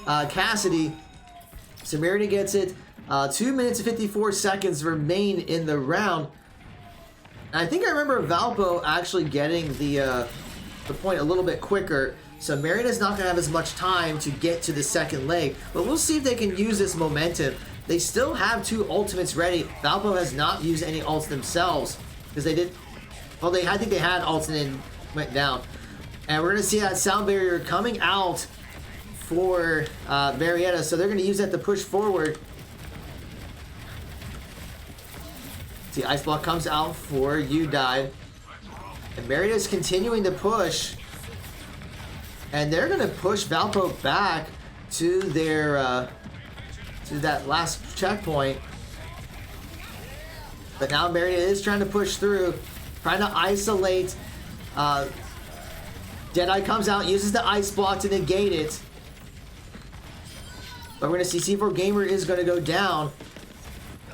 Cassidy. So Marietta gets it. 2 minutes and 54 seconds remain in the round. And I think I remember Valpo actually getting the point a little bit quicker. So Marietta's not going to have as much time to get to the second leg. But we'll see if they can use this momentum. They still have 2 ultimates ready. Valpo has not used any ults themselves. Because they did... Well, I think they had ults and then went down. And we're going to see that sound barrier coming out for Marietta. So they're going to use that to push forward. See, Ice Block comes out for Udai. And Marietta's continuing to push. And they're going to push Valpo back to their to that last checkpoint. But now Marietta is trying to push through, trying to isolate. Deadeye comes out, uses the Ice Block to negate it. But we're going to see C4 Gamer is going to go down.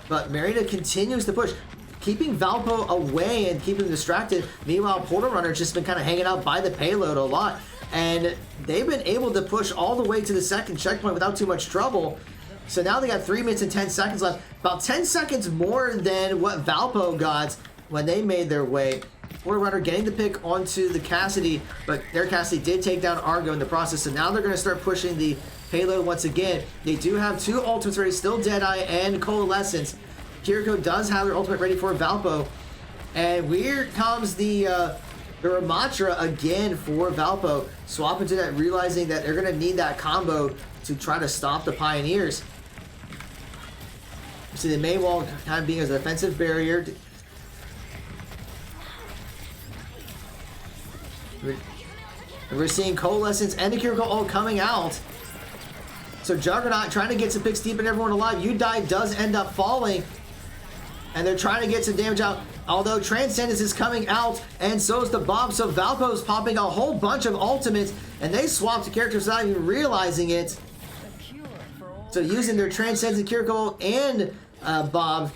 But Marietta continues to push, keeping Valpo away and keeping them distracted. Meanwhile, Portal Runner's just been kind of hanging out by the payload a lot. And they've been able to push all the way to the second checkpoint without too much trouble. So now they got 3 minutes and 10 seconds left. About 10 seconds more than what Valpo got when they made their way. Portal Runner getting the pick onto the Cassidy, but their Cassidy did take down Argo in the process. So now they're going to start pushing the payload once again. They do have 2 ultimates ready, still Deadeye and Coalescence. Kiriko does have their ultimate ready for Valpo. And here comes the Ramatra again for Valpo. Swap into that, realizing that they're going to need that combo to try to stop the Pioneers. See the main wall kind of being as a defensive barrier. We're seeing Coalescence and the Kiriko all coming out. So Juggernaut trying to get some picks deep and everyone alive. Udai does end up falling. And they're trying to get some damage out. Although Transcendence is coming out, and so is the bomb. So Valpo's popping a whole bunch of ultimates, and they swapped the characters without even realizing it. So using their Transcendence, Kiriko, and Bob,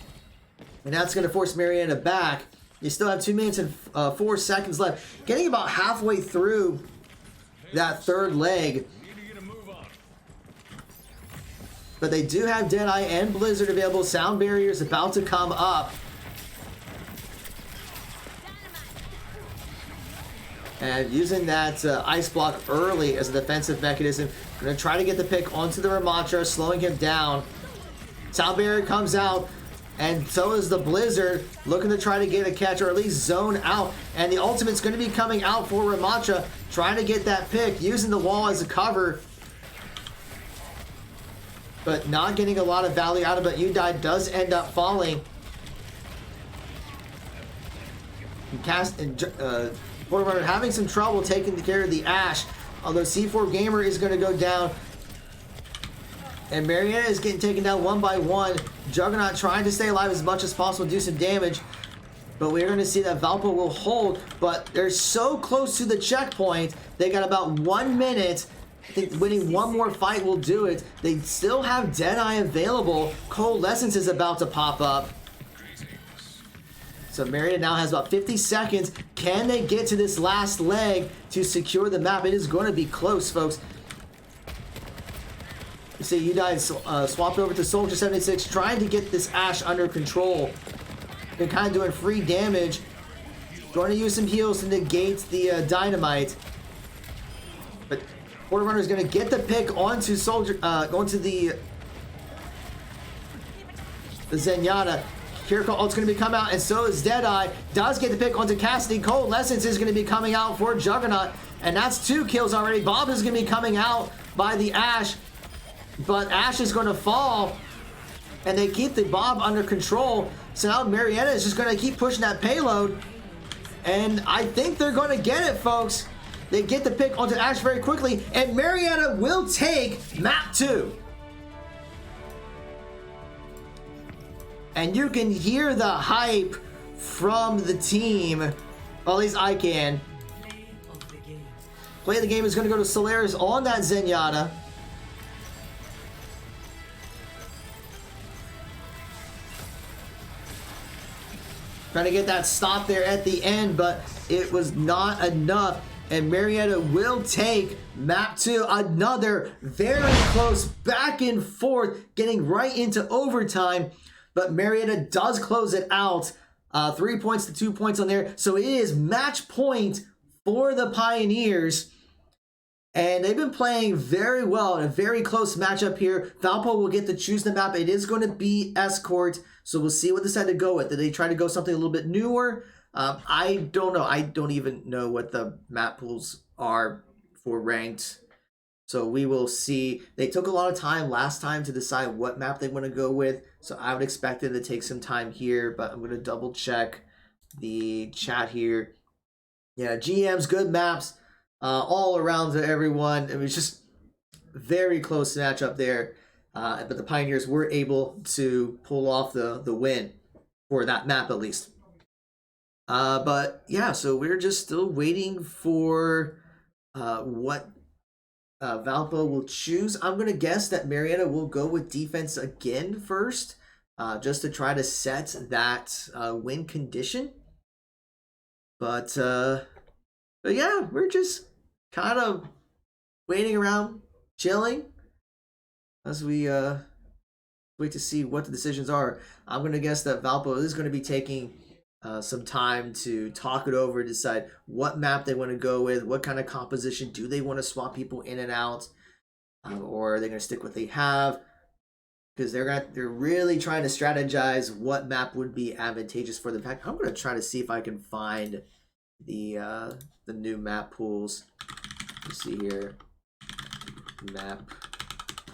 and that's going to force Marietta back. You still have 2 minutes and 4 seconds left. Getting about halfway through that third leg. But they do have Deadeye and Blizzard available. Sound barriers about to come up. And using that ice block early as a defensive mechanism. Going to try to get the pick onto the Ramattra, slowing him down. Sound barrier comes out. And so is the Blizzard, looking to try to get a catch or at least zone out. And the ultimate's going to be coming out for Ramattra, trying to get that pick, using the wall as a cover. But not getting a lot of value out of it. Udai does end up falling. Porter having some trouble taking care of the Ashe. Although C4 Gamer is going to go down. And Marietta is getting taken down one by one. Juggernaut trying to stay alive as much as possible, do some damage. But we're going to see that Valpo will hold. But they're so close to the checkpoint. They got about 1 minute. I think winning one more fight will do it. They still have Deadeye available. Coalescence is about to pop up. So Marietta now has about 50 seconds. Can they get to this last leg to secure the map? It is going to be close, folks. You see Udai swapped over to Soldier 76, trying to get this Ashe under control. They're kind of doing free damage. Going to use some heals to negate the Dynamite. But Porter Runner is going to get the pick onto Soldier, onto the Zenyatta. Kiriko ult's going to be coming out, and so is Deadeye. Does get the pick onto Cassidy. Coalescence is going to be coming out for Juggernaut, and that's 2 kills already. Bob is going to be coming out by the Ashe, but Ashe is going to fall, and they keep the Bob under control. So now Marietta is just going to keep pushing that payload, and I think they're going to get it, folks. They get the pick onto Ashe very quickly, and Marietta will take map 2. And you can hear the hype from the team. Well, at least I can. Play of the game is going to go to Solaris on that Zenyatta. Trying to get that stop there at the end, but it was not enough. And Marietta will take map 2. Another very close back and forth, getting right into overtime. But Marietta does close it out. 3 points to 2 points on there. So it is match point for the Pioneers. And they've been playing very well in a very close matchup here. Valpo will get to choose the map. It is going to be Escort. So we'll see what they decide to go with. Did they try to go something a little bit newer? I don't know. I don't even know what the map pools are for ranked. So we will see. They took a lot of time last time to decide what map they want to go with. So I would expect it to take some time here, but I'm going to double check the chat here. Yeah, GM's good maps all around to everyone. It was just very close matchup there. But the Pioneers were able to pull off the win for that map at least. But yeah, so we're just still waiting for what Valpo will choose. I'm going to guess that Marietta will go with defense again first, just to try to set that win condition. But yeah, we're just kind of waiting around, chilling, as we wait to see what the decisions are. I'm going to guess that Valpo is going to be taking some time to talk it over, decide what map they want to go with, what kind of composition do they want to swap people in and out, or are they going to stick with what they have? Because they're really trying to strategize what map would be advantageous for them. In fact, I'm going to try to see if I can find the new map pools. Let's see here, map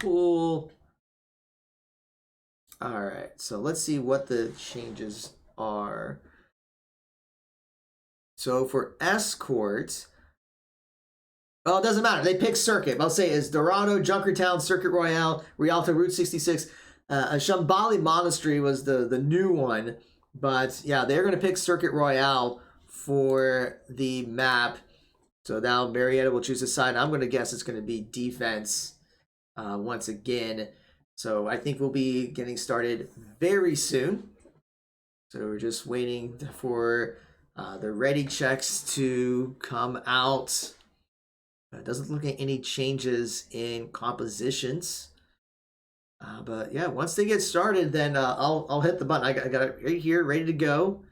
pool. All right, so let's see what the changes are. So for Escort, well, it doesn't matter. They pick Circuit. I'll say is Dorado, Junkertown, Circuit Royale, Rialto, Route 66. Shambali Monastery was the new one. But yeah, they're going to pick Circuit Royale for the map. So now Marietta will choose a side. I'm going to guess it's going to be defense once again. So I think we'll be getting started very soon. So we're just waiting for the ready checks to come out. It doesn't look like any changes in compositions. But yeah, once they get started, then I'll hit the button. I got it right here, ready to go.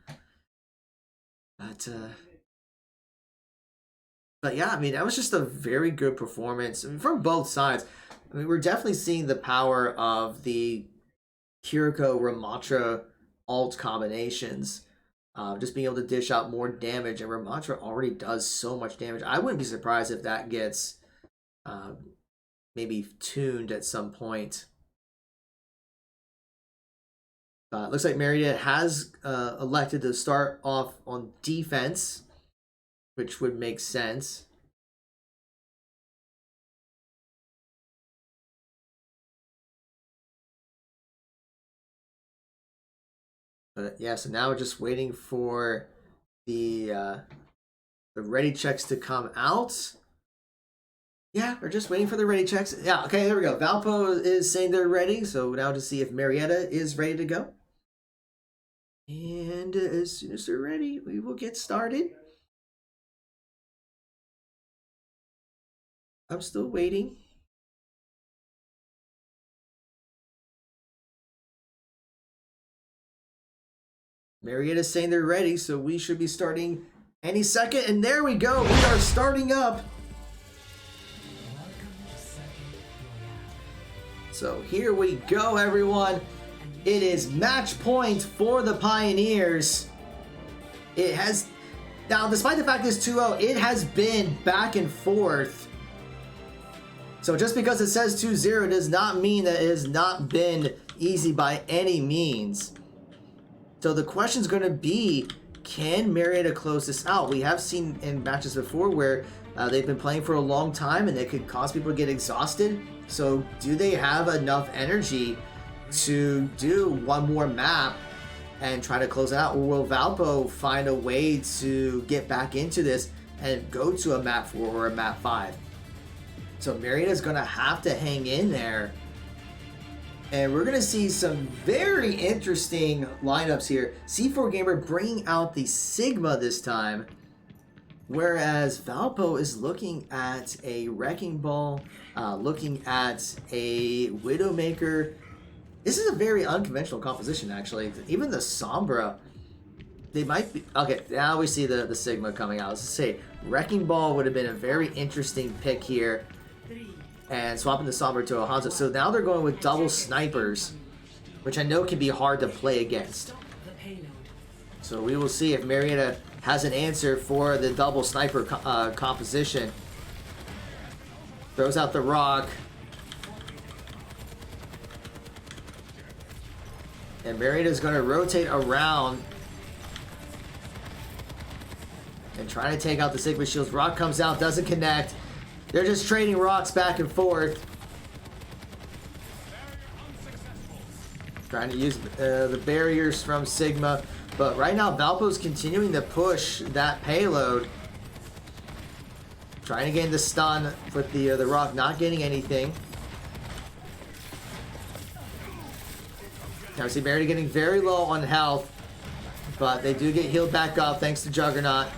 But yeah, I mean, that was just a very good performance. I mean, from both sides. I mean, we're definitely seeing the power of the Kiriko Ramatra alt combinations. Just being able to dish out more damage, and Ramatra already does so much damage. I wouldn't be surprised if that gets maybe tuned at some point. Looks like Marietta has elected to start off on defense, which would make sense. But yeah, so now we're just waiting for the ready checks to come out. Yeah, we're just waiting for the ready checks. Yeah, okay, there we go. Valpo is saying they're ready, so now to see if Marietta is ready to go. And as soon as they're ready, we will get started. I'm still waiting. Marietta's saying they're ready, so we should be starting any second. And there we go. We are starting up. So here we go, everyone. It is match point for the Pioneers. It has... Now, despite the fact it's 2-0, it has been back and forth. So just because it says 2-0 does not mean that it has not been easy by any means. So the question is going to be, can Marietta close this out? We have seen in matches before where they've been playing for a long time and it could cause people to get exhausted. So do they have enough energy to do one more map and try to close it out? Or will Valpo find a way to get back into this and go to a map 4 or a map 5? So Marietta's going to have to hang in there. And we're going to see some very interesting lineups here. C4 Gamer bringing out the Sigma this time. Whereas Valpo is looking at a Wrecking Ball, looking at a Widowmaker. This is a very unconventional composition, actually. Even the Sombra, they might be... Okay, now we see the Sigma coming out. Let's say Wrecking Ball would have been a very interesting pick here. And swapping the Sombra to a Hanzo. So now they're going with double snipers, which I know can be hard to play against. So we will see if Marietta has an answer for the double sniper composition. Throws out the rock. And Marietta's going to rotate around and try to take out the Sigma shields. Rock comes out, doesn't connect. They're just trading rocks back and forth. Trying to use the barriers from Sigma. But right now, Valpo's continuing to push that payload. Trying to gain the stun with the rock, not getting anything. Now we see Marietta getting very low on health. But they do get healed back up thanks to Juggernaut.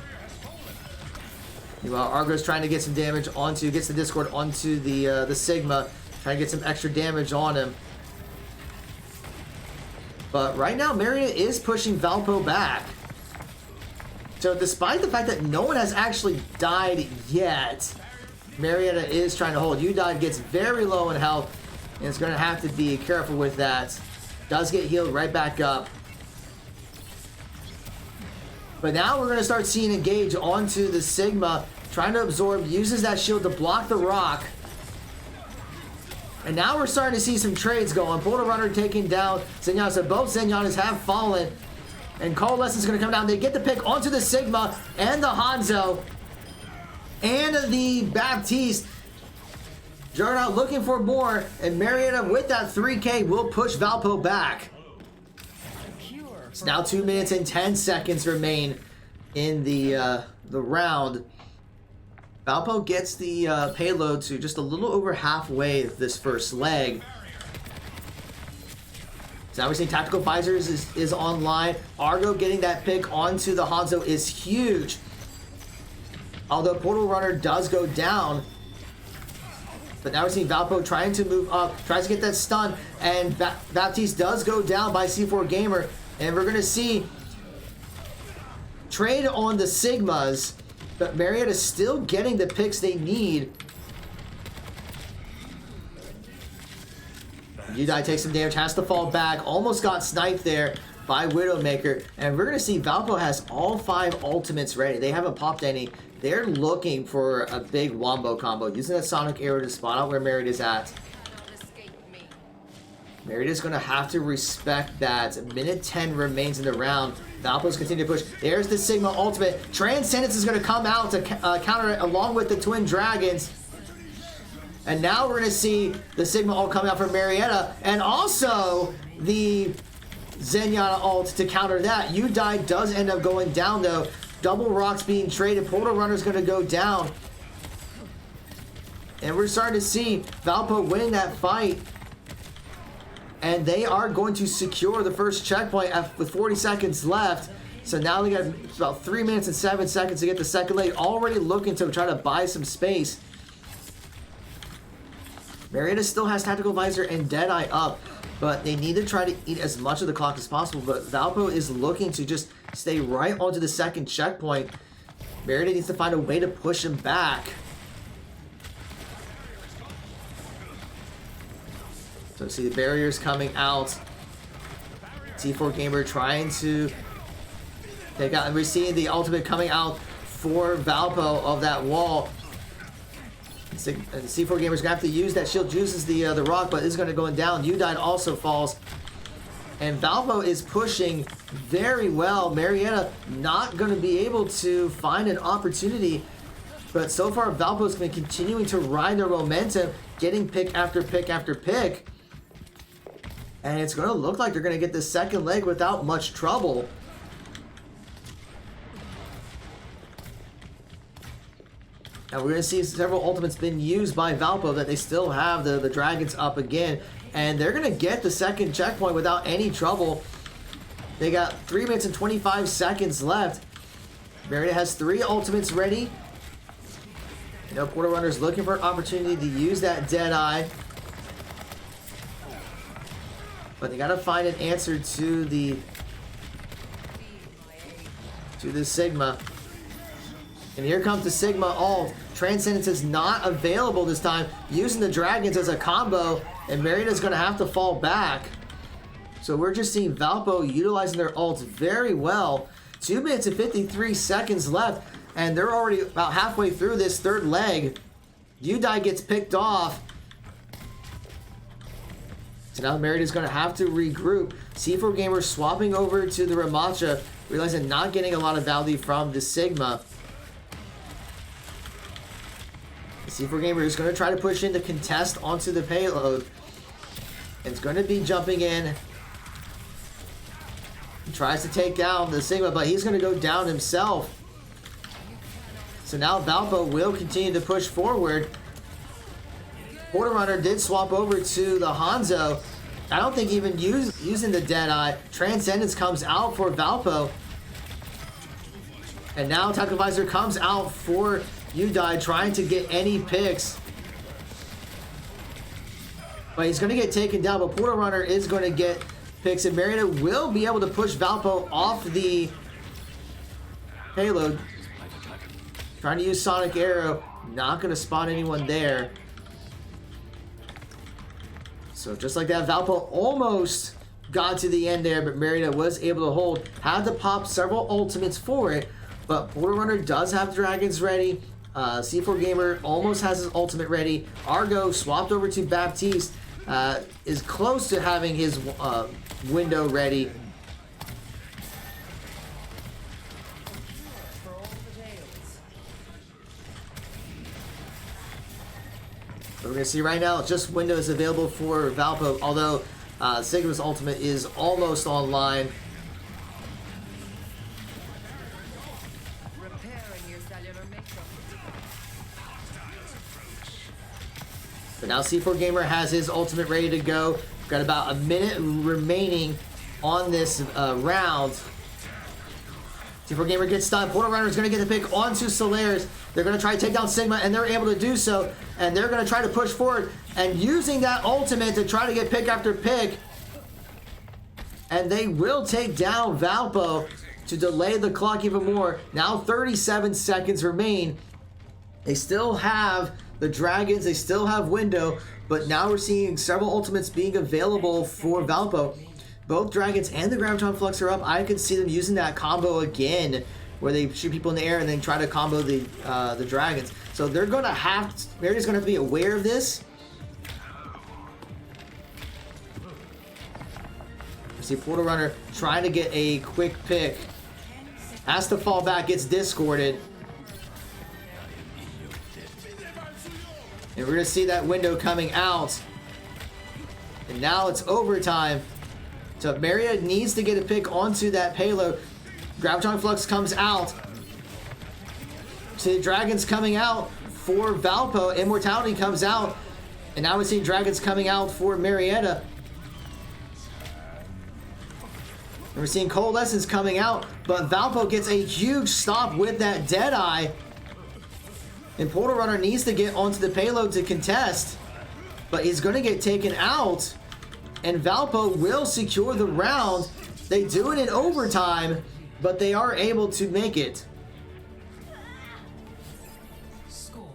Meanwhile, Argo's trying to get some damage onto, gets the Discord onto the Sigma, trying to get some extra damage on him. But right now, Marietta is pushing Valpo back. So despite the fact that no one has actually died yet, Marietta is trying to hold. Udod gets very low in health, and it's going to have to be careful with that. Does get healed right back up. But now we're going to start seeing engage onto the Sigma. Trying to absorb. Uses that shield to block the rock. And now we're starting to see some trades going. Portal Runner taking down Zenyatta. So both Zenyatta's have fallen. And Coalescence is going to come down. They get the pick onto the Sigma and the Hanzo. And the Baptiste. Juggernaut looking for more. And Marietta with that 3K will push Valpo back. So now 2 minutes and 10 seconds remain in the round. Valpo gets the payload to just a little over halfway this first leg. So now we're seeing Tactical Visors is online. Argo getting that pick onto the Hanzo is huge. Although Portal Runner does go down. But now we're seeing Valpo trying to move up. Tries to get that stun. And Baptiste does go down by C4 Gamer. And we're going to see trade on the Sigmas. But Marietta is still getting the picks they need. Udai takes some damage, has to fall back. Almost got sniped there by Widowmaker. And we're going to see Valpo has all 5 ultimates ready. They haven't popped any. They're looking for a big wombo combo. Using that Sonic Arrow to spot out where Marietta's at. Marietta's going to have to respect that. Minute 10 remains in the round. Valpo's continue to push. There's the Sigma ultimate. Transcendence is going to come out to counter it along with the Twin Dragons. And now we're going to see the Sigma ult coming out from Marietta. And also the Zenyatta ult to counter that. Udai does end up going down though. Double rocks being traded. Portal Runner's going to go down. And we're starting to see Valpo winning that fight. And they are going to secure the first checkpoint with 40 seconds left. So now they got about 3 minutes and 7 seconds to get the second leg. Already looking to try to buy some space. Marietta still has Tactical Visor and Deadeye up, but they need to try to eat as much of the clock as possible. But Valpo is looking to just stay right onto the second checkpoint. Marietta needs to find a way to push him back. So see the barriers coming out. C4 Gamer trying to take out, and we're seeing the ultimate coming out for Valpo of that wall. And C4 Gamer's gonna have to use that shield, juices the rock, but is gonna go down. Udine also falls. And Valpo is pushing very well. Marietta not gonna be able to find an opportunity. But so far Valpo's been continuing to ride their momentum, getting pick after pick after pick. And it's gonna look like they're gonna get the second leg without much trouble. And we're going to see several ultimates been used by Valpo that they still have the dragons up again. And they're going to get the second checkpoint without any trouble. They got 3 minutes and 25 seconds left. Marietta has 3 ultimates ready. You know, Portal Runner's looking for an opportunity to use that Deadeye. But they got to find an answer to the Sigma. And here comes the Sigma ult. Transcendence is not available this time. Using the dragons as a combo. And Marietta's going to have to fall back. So we're just seeing Valpo utilizing their ults very well. 2 minutes and 53 seconds left. And they're already about halfway through this third leg. Udai gets picked off. So now Marietta's going to have to regroup. C4 Gamer swapping over to the Ramacha. Realizing not getting a lot of value from the Sigma. C4 Gamer is going to try to push in the contest onto the payload. It's going to be jumping in. He tries to take down the Sigma, but he's going to go down himself. So now Valpo will continue to push forward. Portal Runner did swap over to the Hanzo. I don't think even using the Deadeye. Transcendence comes out for Valpo. And now Tactical Visor comes out for Udai, trying to get any picks. But he's going to get taken down. But Portal Runner is going to get picks. And Marietta will be able to push Valpo off the payload. Trying to use Sonic Arrow. Not going to spot anyone there. So just like that, Valpo almost got to the end there. But Marietta was able to hold. Had to pop several ultimates for it. But Portal Runner does have dragons ready. C4 Gamer almost has his ultimate ready. Argo swapped over to Baptiste. Is close to having his window ready. We're going to see right now just windows available for Valpo, although Sigma's ultimate is almost online. But now C4 Gamer has his ultimate ready to go. Got about a minute remaining on this round. C4 Gamer gets stunned. Portal Runner is going to get the pick onto Solaris. They're going to try to take down Sigma, and they're able to do so. And they're going to try to push forward and using that ultimate to try to get pick after pick. And they will take down Valpo to delay the clock even more. Now 37 seconds remain. They still have the Dragons, they still have window, but now we're seeing several ultimates being available for Valpo. Both Dragons and the Graviton Flux are up. I can see them using that combo again, where they shoot people in the air and then try to combo the Dragons. So they're going to have, Maria's going to have to be aware of this. You see Portal Runner trying to get a quick pick. Has to fall back, gets discorded. And we're going to see that window coming out. And now it's overtime. So Marietta needs to get a pick onto that payload. Graviton Flux comes out. See the Dragons coming out for Valpo. Immortality comes out. And now we see Dragons coming out for Marietta. And we're seeing Coalescence coming out. But Valpo gets a huge stop with that Deadeye. And Portal Runner needs to get onto the payload to contest. But he's going to get taken out. And Valpo will secure the round. They do it in overtime, but they are able to make it. Score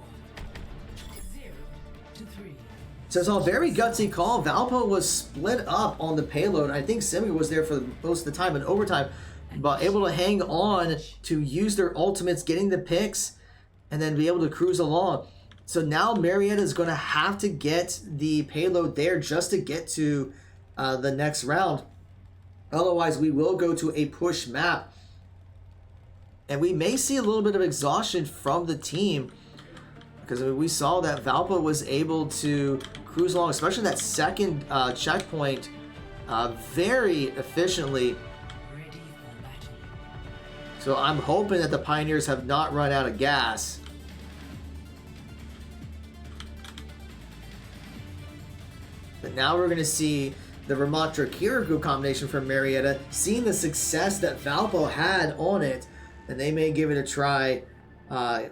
0-3. So it's a very gutsy call. Valpo was split up on the payload. I think Simiga was there for most of the time in overtime, but able to hang on to use their ultimates, getting the picks, and then be able to cruise along. So now Marietta is going to have to get the payload there just to get to the next round. Otherwise, we will go to a push map. And we may see a little bit of exhaustion from the team. Because we saw that Valpo was able to cruise along, especially that second checkpoint, very efficiently. So I'm hoping that the Pioneers have not run out of gas. But now we're going to see the Ramatra Kirikou combination from Marietta, seeing the success that Valpo had on it, and they may give it a try on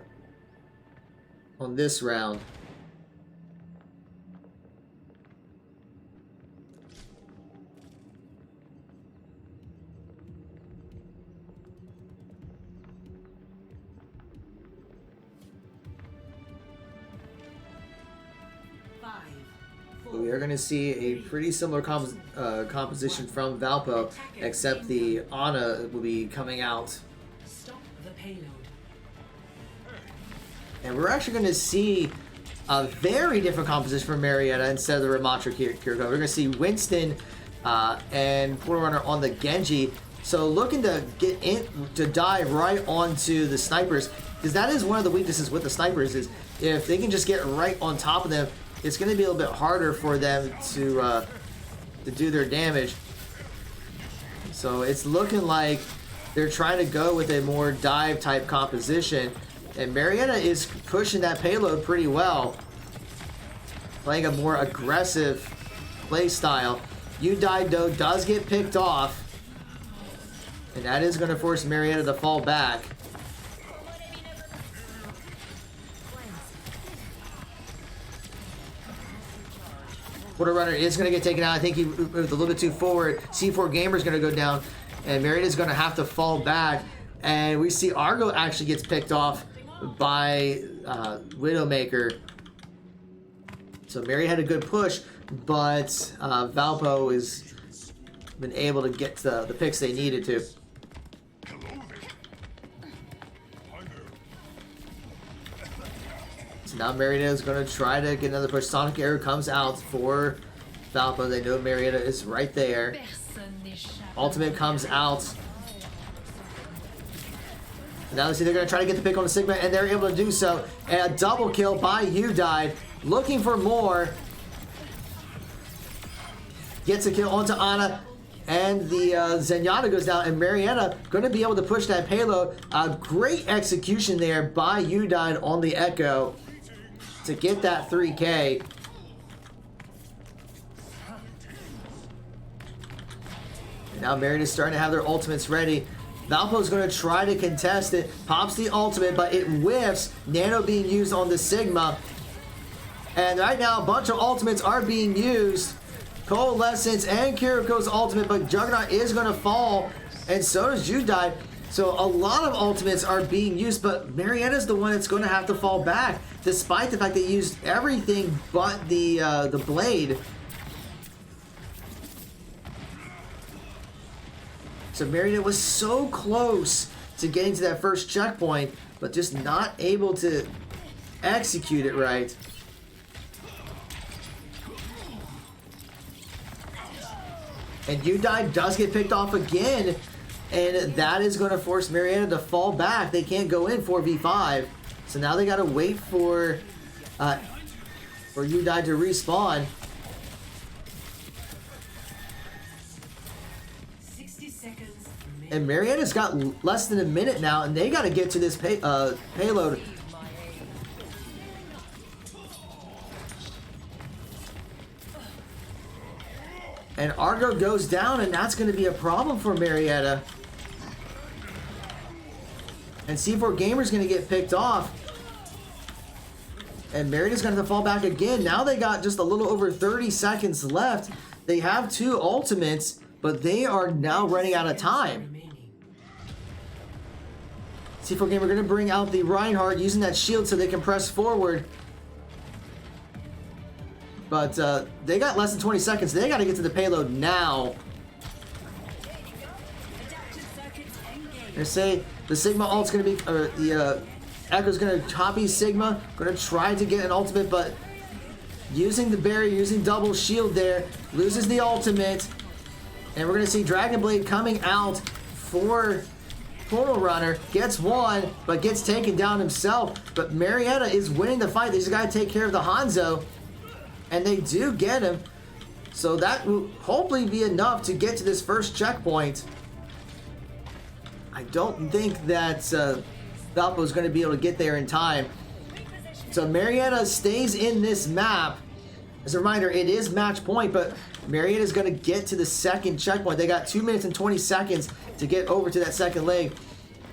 this round. We are going to see a pretty similar composition from Valpo, except the Ana will be coming out. Stop the payload. And we're actually going to see a very different composition from Marietta instead of the Ramatra Kirikou. We're going to see Winston and Portal Runner on the Genji. So looking to get in, to dive right onto the snipers, because that is one of the weaknesses with the snipers, is if they can just get right on top of them, it's going to be a little bit harder for them to do their damage. So it's looking like they're trying to go with a more dive type composition. And Marietta is pushing that payload pretty well. Playing a more aggressive play style. Udaido does get picked off. And that is going to force Marietta to fall back. Portal Runner is going to get taken out. I think he moved a little bit too forward. C4 Gamer is going to go down. And Marietta is going to have to fall back. And we see Argo actually gets picked off by Widowmaker. So Mary had a good push, but Valpo has been able to get the picks they needed to. So now Marietta is going to try to get another push. Sonic Arrow comes out for Valpo. They know Marietta is right there. Ultimate comes out. Now they see they're going to try to get the pick on the Sigma, and they're able to do so. And a double kill by Udide. Looking for more. Gets a kill onto Ana. And the Zenyatta goes down, and Marietta going to be able to push that payload. Great execution there by Udide on the Echo to get that 3K. And now Marietta's starting to have their ultimates ready. Valpo's going to try to contest it. Pops the ultimate, but it whiffs. Nano being used on the Sigma. And right now, a bunch of ultimates are being used. Coalescence and Kiriko's ultimate, but Juggernaut is going to fall, and so does Udide. So a lot of ultimates are being used, but Marietta's the one that's going to have to fall back, despite the fact they used everything but the blade. So Marietta was so close to getting to that first checkpoint, but just not able to execute it right. And Udide does get picked off again, and that is going to force Marietta to fall back. They can't go in 4v5, so now they got to wait for Udide to respawn. 60 seconds. And Marietta's got less than a minute now, and they got to get to this payload. And Argo goes down, and that's going to be a problem for Marietta. And C4 Gamer's going to get picked off. And Marietta's going to have to fall back again. Now they got just a little over 30 seconds left. They have 2 ultimates, but they are now running out of time. C4 Gamer going to bring out the Reinhardt using that shield so they can press forward. But they got less than 20 seconds. They got to get to the payload now. They say the Sigma ult's going to be, or the Echo's going to copy Sigma. Going to try to get an ultimate, but using the barrier, using double shield there, loses the ultimate. And we're going to see Dragon Blade coming out for Portal Runner. Gets one, but gets taken down himself. But Marietta is winning the fight. They just got to take care of the Hanzo. And they do get him. So that will hopefully be enough to get to this first checkpoint. I don't think that Valpo is going to be able to get there in time. So Marietta stays in this map. As a reminder, it is match point, but Marietta is going to get to the second checkpoint. They got 2 minutes and 20 seconds to get over to that second leg.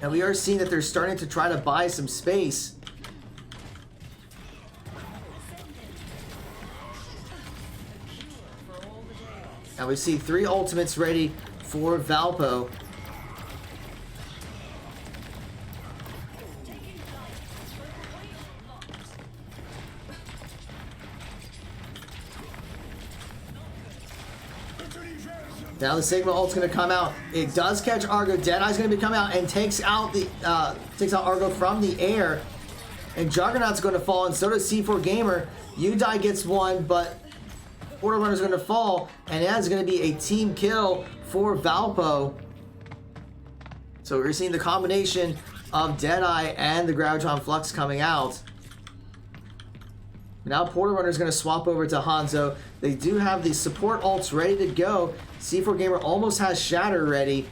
And we are seeing that they're starting to try to buy some space. And we see 3 ultimates ready for Valpo. Now the Sigma ult's going to come out. It does catch Argo. Deadeye's going to be coming out and takes out Argo from the air. And Juggernaut's going to fall, and so does C4 Gamer. Udide gets one, but Portal Runner's going to fall, and that is going to be a team kill for Valpo. So we're seeing the combination of Deadeye and the Gravitron Flux coming out. Now Portal Runner's going to swap over to Hanzo. They do have the support ults ready to go. C4 Gamer almost has Shatter ready.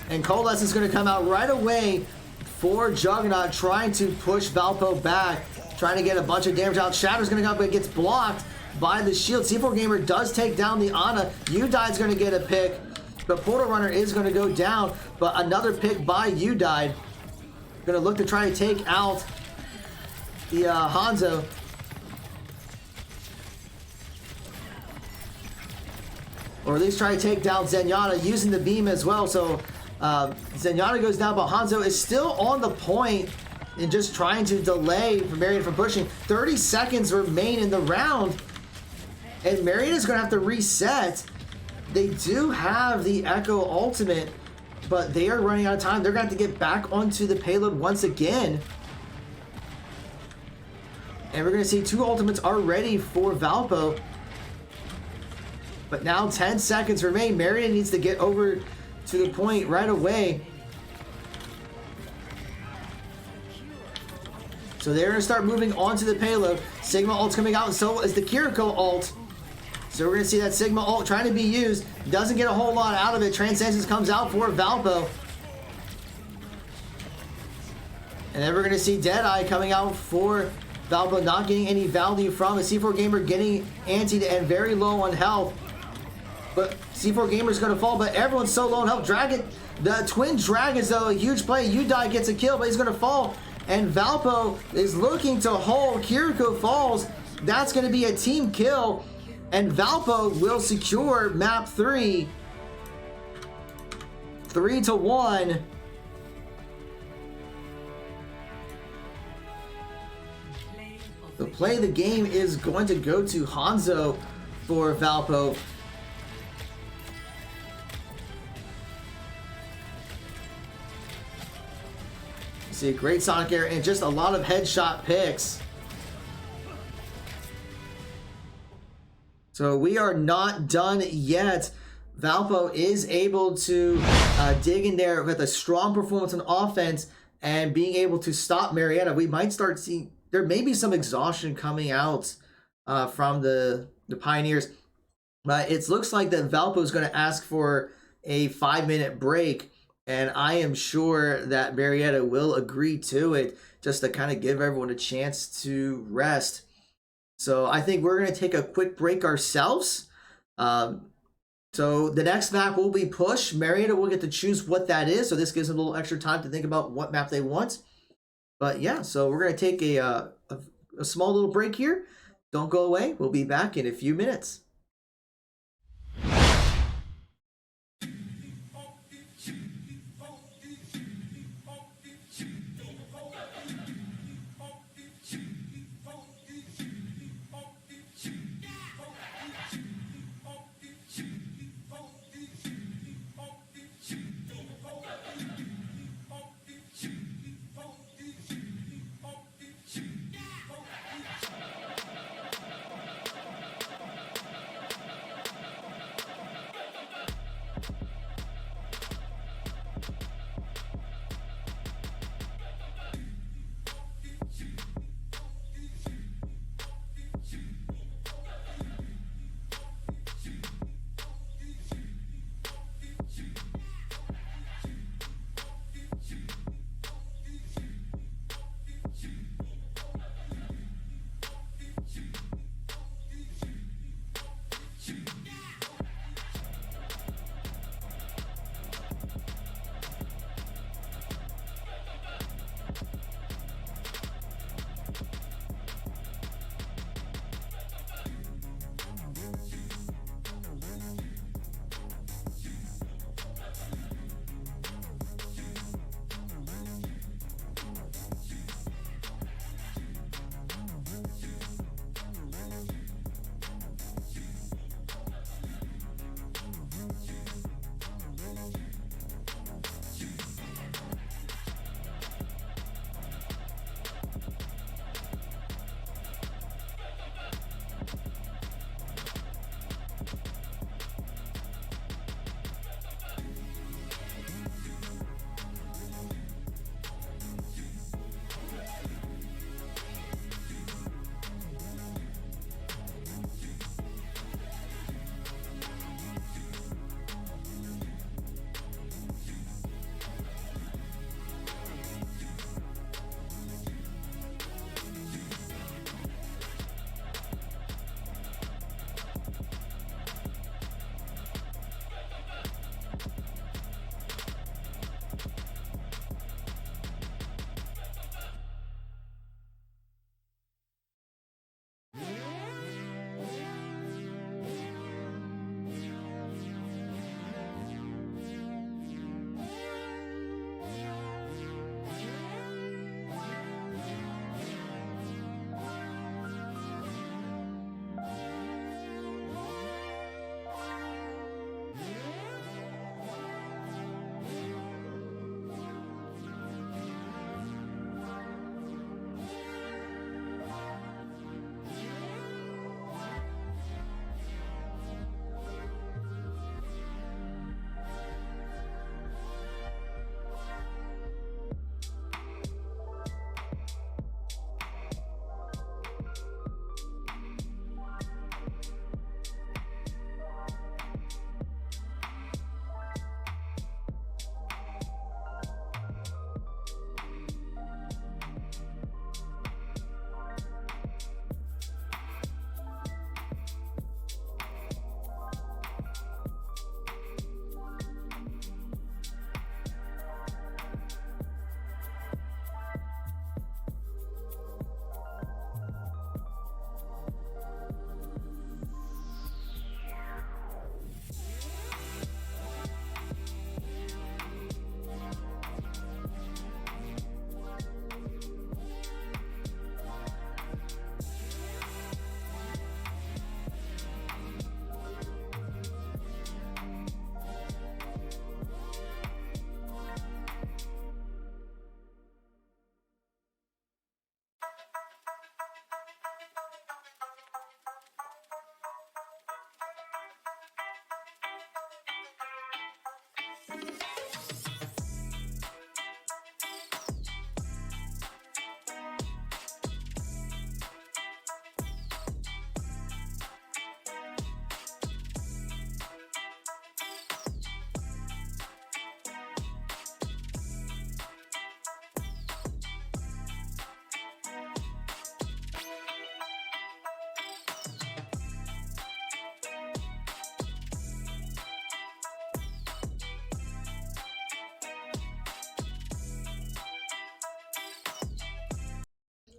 And Coalescence is going to come out right away for Juggernaut, trying to push Valpo back, trying to get a bunch of damage out. Shatter's going to come up, but it gets blocked by the shield. C4 Gamer does take down the Ana. Udide's going to get a pick, but Portal Runner is going to go down. But another pick by Udide. Going to look to try to take out the Hanzo. Or at least try to take down Zenyatta using the beam as well. So Zenyatta goes down, but Hanzo is still on the point and just trying to delay Marietta from pushing. 30 seconds remain in the round. And Marietta's going to have to reset. They do have the Echo ultimate, but they are running out of time. They're going to have to get back onto the payload once again. And we're going to see 2 ultimates are ready for Valpo. But now 10 seconds remain. Marietta needs to get over to the point right away. So they're going to start moving onto the payload. Sigma ult's coming out, and so is the Kiriko ult. So we're going to see that Sigma ult trying to be used. Doesn't get a whole lot out of it. Transcendence comes out for Valpo. And then we're going to see Deadeye coming out for Valpo, not getting any value from it. C4 Gamer getting antied and very low on health. But C4 Gamer's going to fall, but everyone's so low on health. Dragon, the Twin Dragons, though, a huge play. Udai gets a kill, but he's going to fall. And Valpo is looking to hold. Kiriko falls. That's going to be a team kill. And Valpo will secure map 3. 3-1. The play of the game is going to go to Hanzo for Valpo. You see a great Sonic Air and just a lot of headshot picks. So we are not done yet. Valpo is able to dig in there with a strong performance on offense and being able to stop Marietta. We might start seeing, there may be some exhaustion coming out from the Pioneers. But it looks like that Valpo is going to ask for a 5-minute break. And I am sure that Marietta will agree to it just to kind of give everyone a chance to rest. So I think we're going to take a quick break ourselves. So the next map will be Push. Marietta will get to choose what that is. So this gives them a little extra time to think about what map they want. But yeah, so we're going to take a small little break here. Don't go away. We'll be back in a few minutes.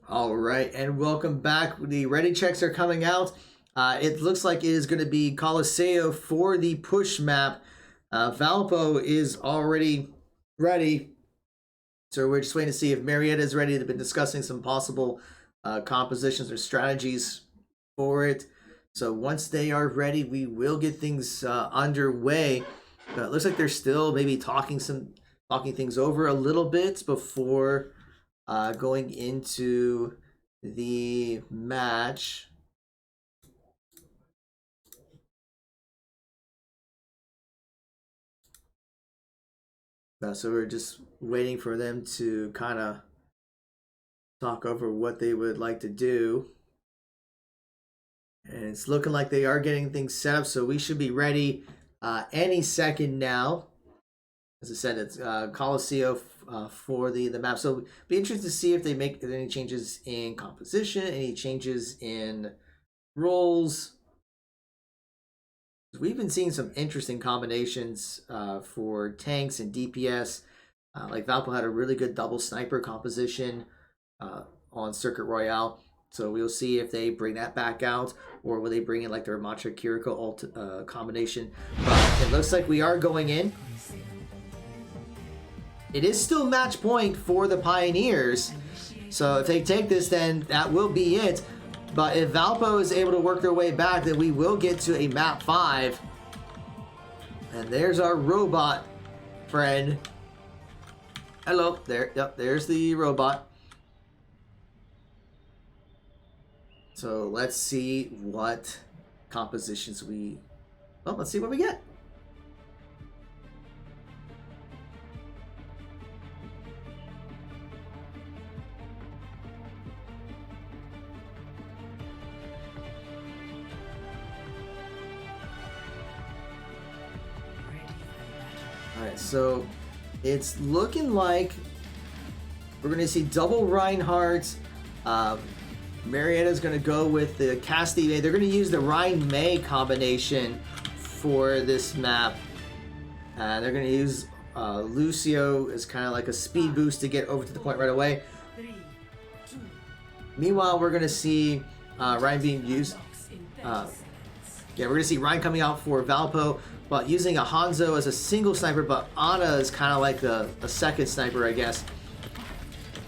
All right, and welcome back. The ready checks are coming out. It looks like it is going to be Colosseo for the push map. Valpo is already ready. So we're just waiting to see if Marietta is ready. They've been discussing some possible compositions or strategies for it. So once they are ready, we will get things underway. It looks like they're still maybe talking things over a little bit before going into the match. So we're just waiting for them to kind of talk over what they would like to do. And it's looking like they are getting things set up, so we should be ready any second now. As I said, it's Colosseo for the map. So be interested to see if they make any changes in composition, any changes in roles. We've been seeing some interesting combinations for tanks and DPS. Like Valpo had a really good double sniper composition on Circuit Royale. So we'll see if they bring that back out, or will they bring in like their Macha Kiriko combination. But it looks like we are going in. It is still match point for the Pioneers. So if they take this, then that will be it. But if Valpo is able to work their way back, then we will get to a map 5. And there's our robot friend. Hello, there. Yep, there's the robot. So let's see what compositions let's see what we get. Alright, so it's looking like we're going to see double Reinhardt. Marietta's going to go with the Cassidy. They're going to use the Ryan May combination for this map. They're going to use Lucio as kind of like a speed boost to get over to the point right away. Meanwhile, we're going to see Ryan being used. We're going to see Ryan coming out for Valpo, but using a Hanzo as a single sniper, but Ana is kind of like a second sniper, I guess.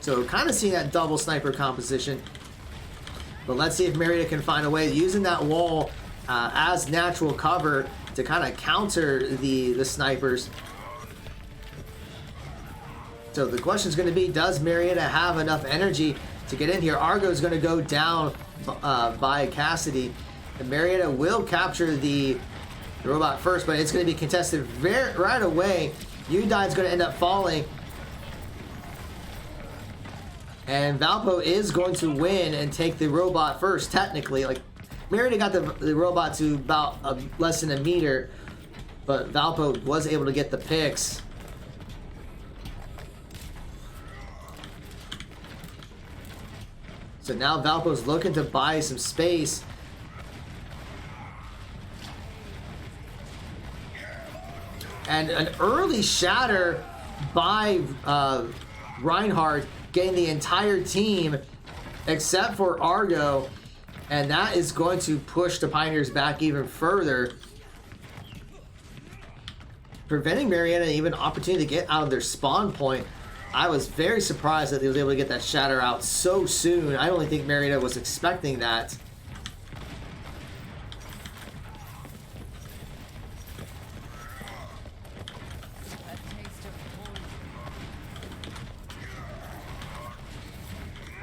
So kind of seeing that double sniper composition. But let's see if Marietta can find a way using that wall as natural cover to kind of counter the snipers. So the question is going to be, does Marietta have enough energy to get in here? Argo is going to go down by Cassidy. And Marietta will capture the robot first, but it's going to be contested right away. Udine is going to end up falling. And Valpo is going to win and take the robot first, technically. Like, Marietta got the robot to about less than a meter, but Valpo was able to get the picks. So now Valpo's looking to buy some space. And an early shatter by Reinhardt, getting the entire team except for Argo, and that is going to push the Pioneers back even further, preventing Marietta even an opportunity to get out of their spawn point. I was very surprised that they was able to get that shatter out so soon. I don't think Marietta was expecting that.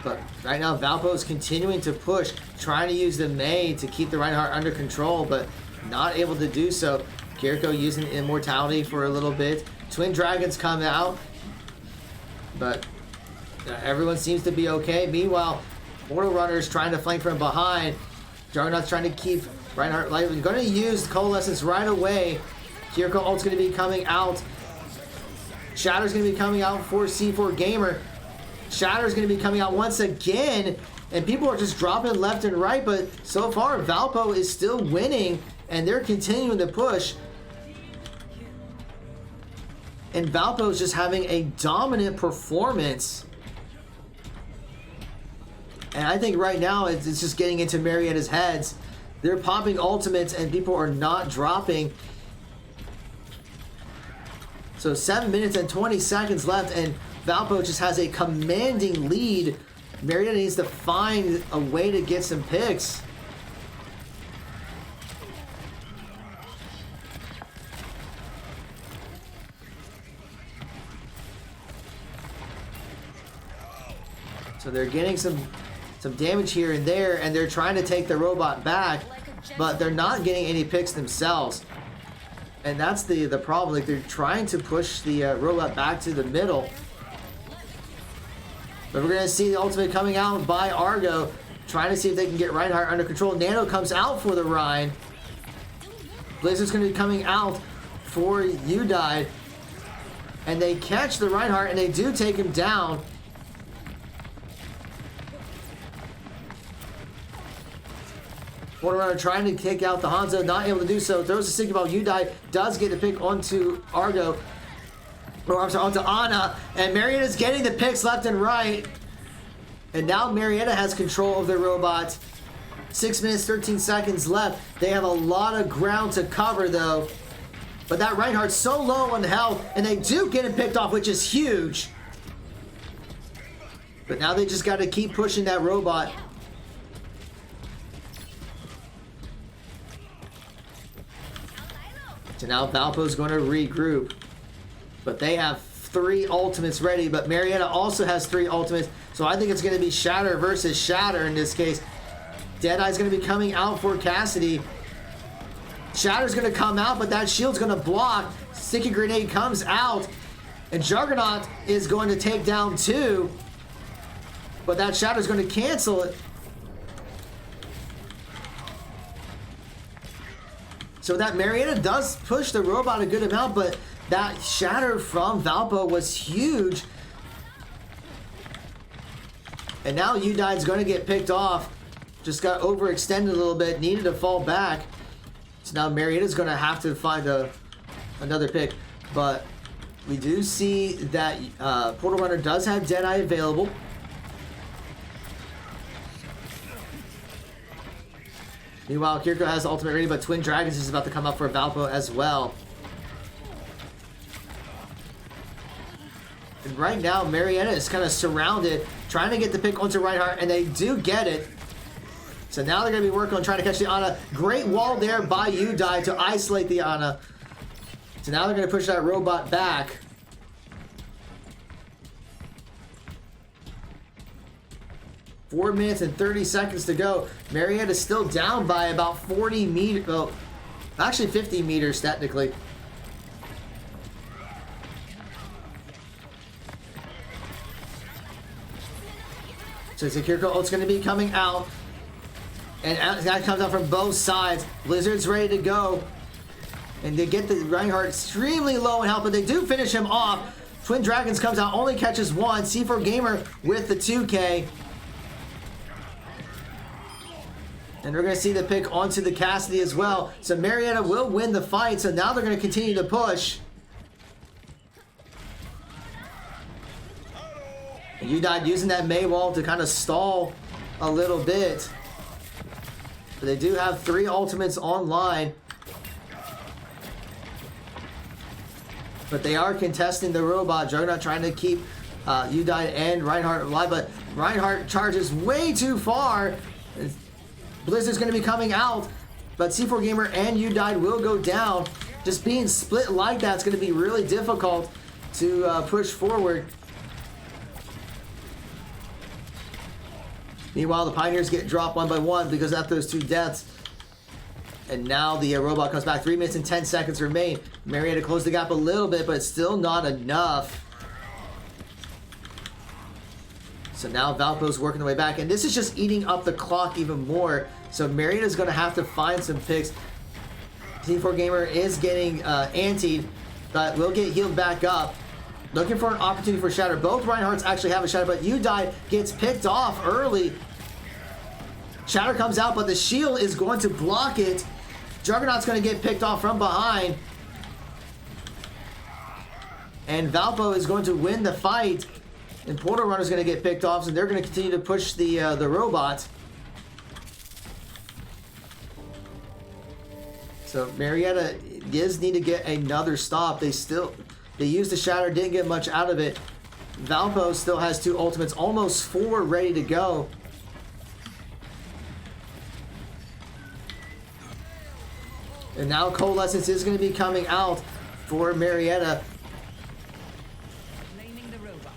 But right now, Valpo is continuing to push, trying to use the Mei to keep the Reinhardt under control, but not able to do so. Kiriko using Immortality for a little bit. Twin Dragons come out, but everyone seems to be okay. Meanwhile, Mortal Runner's trying to flank from behind. Juggernaut's trying to keep Reinhardt light. We're going to use Coalescence right away. Kiriko ult's going to be coming out. Shatter's going to be coming out for C4 Gamer. Shatter's going to be coming out once again. And people are just dropping left and right. But so far, Valpo is still winning. And they're continuing to push. And Valpo is just having a dominant performance. And I think right now it's just getting into Marietta's heads. They're popping ultimates and people are not dropping. So 7 minutes and 20 seconds left and Valpo just has a commanding lead. Marietta needs to find a way to get some picks. So they're getting some damage here and there, and they're trying to take the robot back, but they're not getting any picks themselves. And that's the problem. Like, they're trying to push the robot back to the middle. But we're going to see the ultimate coming out by Argo, trying to see if they can get Reinhardt under control. Nano comes out for the Rein. Blizzard's going to be coming out for Udide. And they catch the Reinhardt, and they do take him down. Runner trying to take out the Hanzo, not able to do so. Throws a signal ball. Udai does get a pick onto Argo. Or I'm sorry, onto Ana. And Marietta's getting the picks left and right. And now Marietta has control of the robot. 6 minutes, 13 seconds left. They have a lot of ground to cover though. But that Reinhardt's so low on health. And they do get him picked off, which is huge. But now they just got to keep pushing that robot. So now Valpo's going to regroup. But they have 3 ultimates ready. But Marietta also has 3 ultimates. So I think it's going to be Shatter versus Shatter in this case. Deadeye's going to be coming out for Cassidy. Shatter's going to come out, but that shield's going to block. Sticky Grenade comes out. And Juggernaut is going to take down 2. But that Shatter's going to cancel it. So that Marietta does push the robot a good amount, but that Shatter from Valpo was huge. And now Udide's going to get picked off. Just got overextended a little bit, needed to fall back. So now Marietta's going to have to find another pick. But we do see that Portal Runner does have Deadeye available. Meanwhile, Kiriko has the ultimate ready, but Twin Dragons is about to come up for Valpo as well. And right now, Marietta is kind of surrounded, trying to get the pick onto Reinhardt, and they do get it. So now they're going to be working on trying to catch the Ana. Great wall there by Udai to isolate the Ana. So now they're going to push that robot back. Four minutes and 30 seconds to go. Marietta's still down by about 40 meters. Well, actually 50 meters technically. So Kiriko ult's going to be coming out. And that comes out from both sides. Blizzard's ready to go. And they get the Reinhardt extremely low in health, but they do finish him off. Twin Dragons comes out, only catches 1. C4 Gamer with the 2K. And we're going to see the pick onto the Cassidy as well. So Marietta will win the fight. So now they're going to continue to push. And Udide using that Mei wall to kind of stall a little bit. But they do have 3 ultimates online. But they are contesting the robot. Juggernaut trying to keep Udide and Reinhardt alive. But Reinhardt charges way too far. Blizzard's going to be coming out, but C4 Gamer and Udide will go down. Just being split like that is going to be really difficult to push forward. Meanwhile, the Pioneers get dropped one by one because after those 2 deaths. And now the robot comes back. 3 minutes and 10 seconds remain. Marietta closed the gap a little bit, but it's still not enough. So now Valpo's working the way back. And this is just eating up the clock even more. So Marietta's going to have to find some picks. C4 Gamer is getting antied, but will get healed back up. Looking for an opportunity for Shatter. Both Reinhardts actually have a Shatter, but Udai gets picked off early. Shatter comes out, but the shield is going to block it. Juggernaut's going to get picked off from behind. And Valpo is going to win the fight. And Portal Runner's going to get picked off, so they're going to continue to push the robot. So Marietta does need to get another stop. They used the Shatter, didn't get much out of it. Valpo still has 2 ultimates, almost 4 ready to go. And now Coalescence is going to be coming out for Marietta. Blaming the robot.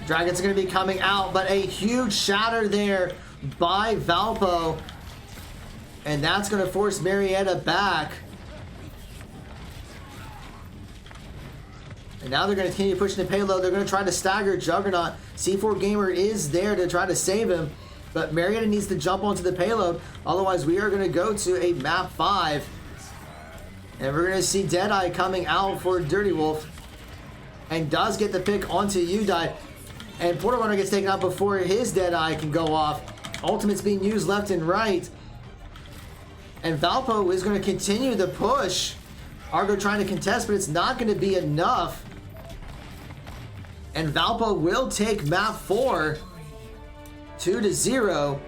Dragons are going to be coming out, but a huge Shatter there by Valpo. And that's going to force Marietta back. And now they're going to continue pushing the payload. They're going to try to stagger Juggernaut. C4 Gamer is there to try to save him. But Marietta needs to jump onto the payload. Otherwise, we are going to go to a map 5. And we're going to see Deadeye coming out for Dirty Wolf. And does get the pick onto Udai. And Portal Runner gets taken out before his Deadeye can go off. Ultimates being used left and right. And Valpo is going to continue the push. Argo trying to contest, but it's not going to be enough. And Valpo will take map 4. 2-0.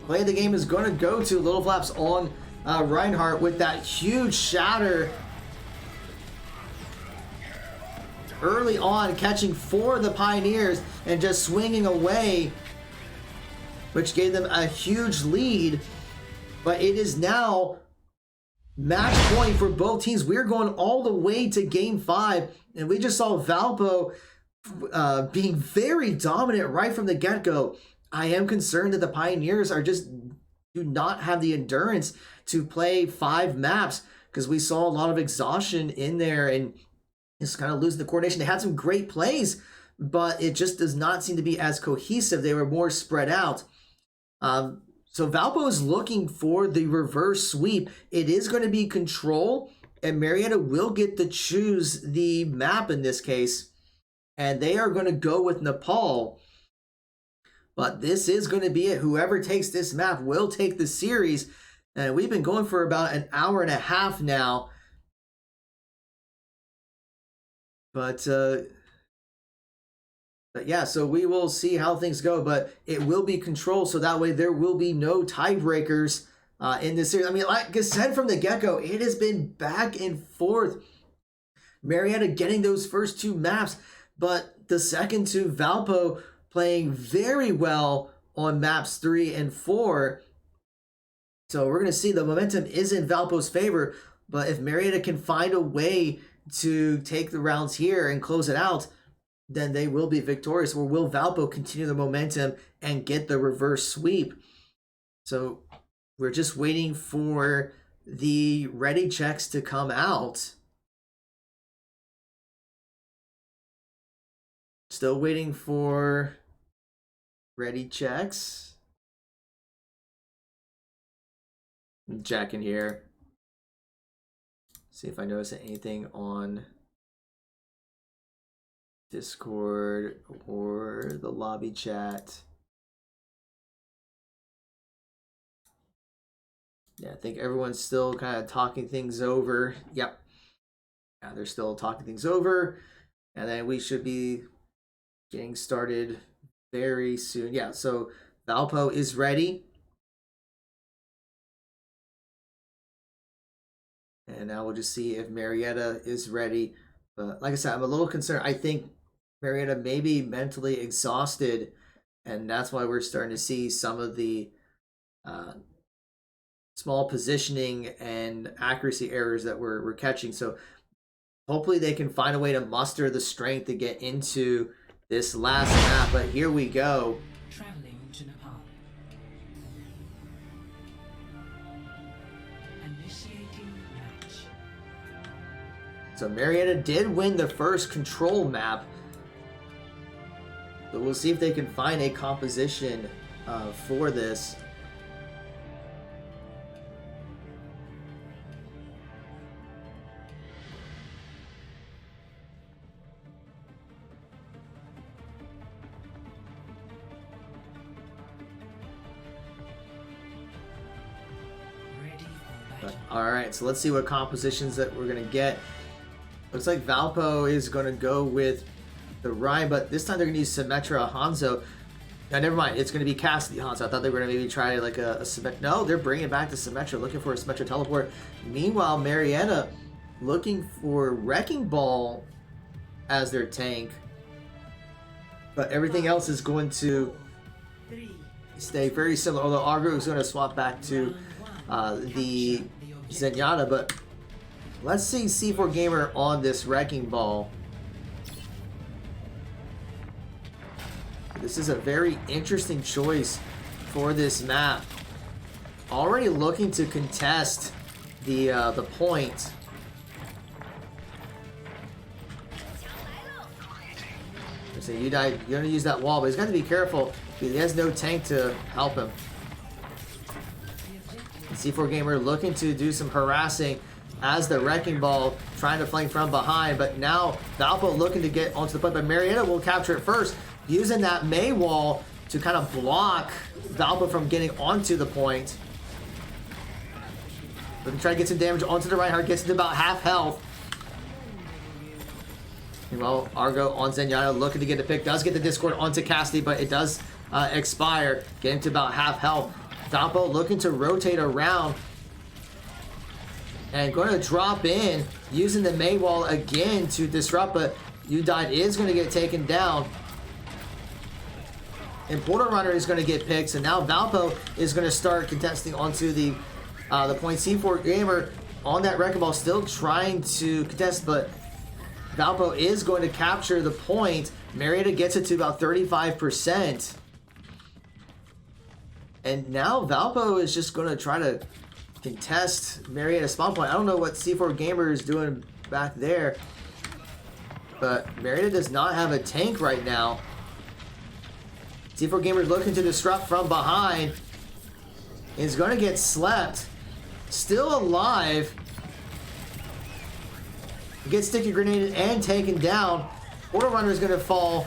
Play of the game is going to go to Little Flaps on Reinhardt with that huge Shatter. Early on, catching 4 of the Pioneers and just swinging away, which gave them a huge lead. But it is now match point for both teams. We're going all the way to game 5, and we just saw Valpo being very dominant right from the get-go. I am concerned that the Pioneers do not have the endurance to play 5 maps, because we saw a lot of exhaustion in there and just kind of losing the coordination. They had some great plays, but it just does not seem to be as cohesive. They were more spread out. So Valpo is looking for the reverse sweep. It is going to be control, and Marietta will get to choose the map in this case. And they are going to go with Nepal. But this is going to be it. Whoever takes this map will take the series. And we've been going for about an hour and a half now. But yeah, so we will see how things go, but it will be controlled, so that way there will be no tiebreakers in this series. I mean, like I said from the get-go, it has been back and forth. Marietta getting those first 2 maps, but the second 2, Valpo playing very well on maps 3 and 4. So we're going to see the momentum is in Valpo's favor, but if Marietta can find a way to take the rounds here and close it out, then they will be victorious. Or will Valpo continue the momentum and get the reverse sweep? So we're just waiting for the ready checks to come out. Still waiting for ready checks. I'm checking here. See if I notice anything on Discord or the lobby chat. Yeah, I think everyone's still kind of talking things over. Yep. Yeah, they're still talking things over. And then we should be getting started very soon. Yeah, so Valpo is ready. And now we'll just see if Marietta is ready. But like I said, I'm a little concerned. I think Marietta may be mentally exhausted, and that's why we're starting to see some of the small positioning and accuracy errors that we're catching. So hopefully they can find a way to muster the strength to get into this last map. But here we go. Traveling to Nepal. Initiating match. So Marietta did win the first control map. But we'll see if they can find a composition for this. Ready for battle. Alright, so let's see what compositions that we're going to get. Looks like Valpo is going to go with the Ryan, but this time they're going to use Symmetra Hanzo. Never mind, it's going to be Cassidy Hanzo. I thought they were going to maybe try like a Symmetra. No, they're bringing it back to Symmetra, looking for a Symmetra teleport. Meanwhile, Marietta looking for Wrecking Ball as their tank. But everything else is going to 3. stay very similar, although Argo is going to swap back to the Zenyatta. But let's see C4 Gamer on this Wrecking Ball. This is a very interesting choice for this map. Already looking to contest the point. So you're gonna use that wall, but he's got to be careful because he has no tank to help him. And C4 Gamer looking to do some harassing as the Wrecking Ball trying to flank from behind, but now Valpo looking to get onto the point, but Marietta will capture it first, using that May wall to kind of block Valpo from getting onto the point. Looking to try to get some damage onto the Reinhardt, gets to about half health. Well, Argo on Zenyatta looking to get the pick, does get the Discord onto Cassidy, but it does expire, getting to about half health. Valpo looking to rotate around and going to drop in, using the May wall again to disrupt, but Udine is going to get taken down. And Portal Runner is going to get picked, so now Valpo is going to start contesting onto the point. C4 Gamer on that Wrecking Ball still trying to contest, but Valpo is going to capture the point. Marietta gets it to about 35%. And now Valpo is just going to try to contest Marietta spawn point. I don't know what C4 Gamer is doing back there, but Marietta does not have a tank right now. C4 Gamer is looking to disrupt from behind. Is going to get slept. Still alive. Gets sticky grenaded and taken down. Portal Runner is going to fall.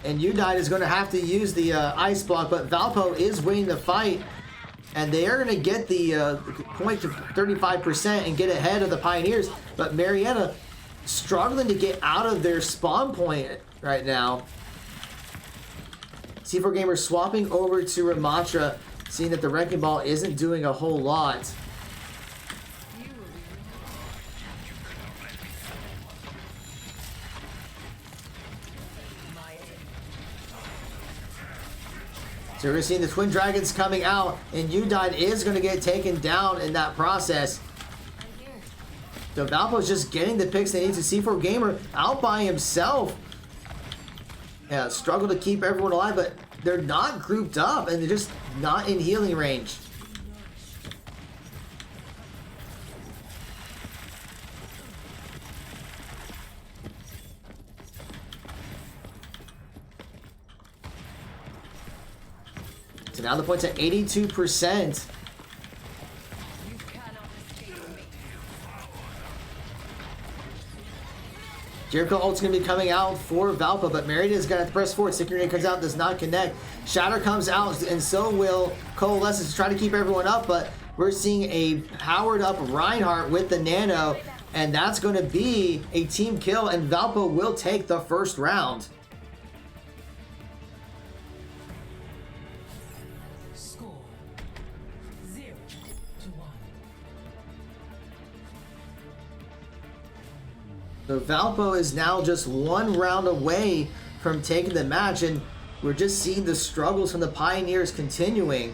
And Udine is going to have to use the ice block. But Valpo is winning the fight. And they are going to get the point to 35% and get ahead of the Pioneers. But Marietta struggling to get out of their spawn point right now. C4 Gamer swapping over to Ramatra, seeing that the Wrecking Ball isn't doing a whole lot. So we're seeing the Twin Dragons coming out, and Udine is going to get taken down in that process. So Valpo's just getting the picks they need to. C4 Gamer out by himself. Yeah, struggle to keep everyone alive, but they're not grouped up, and they're just not in healing range. So now the point's at 82%. Jericho ult's going to be coming out for Valpo, but Marietta's going to press forward. Sticky Grenade comes out, does not connect. Shatter comes out, and so will Coalescence to try to keep everyone up, but we're seeing a powered up Reinhardt with the Nano, and that's going to be a team kill, and Valpo will take the first round. Score 0-1. So Valpo is now just one round away from taking the match, and we're just seeing the struggles from the Pioneers continuing.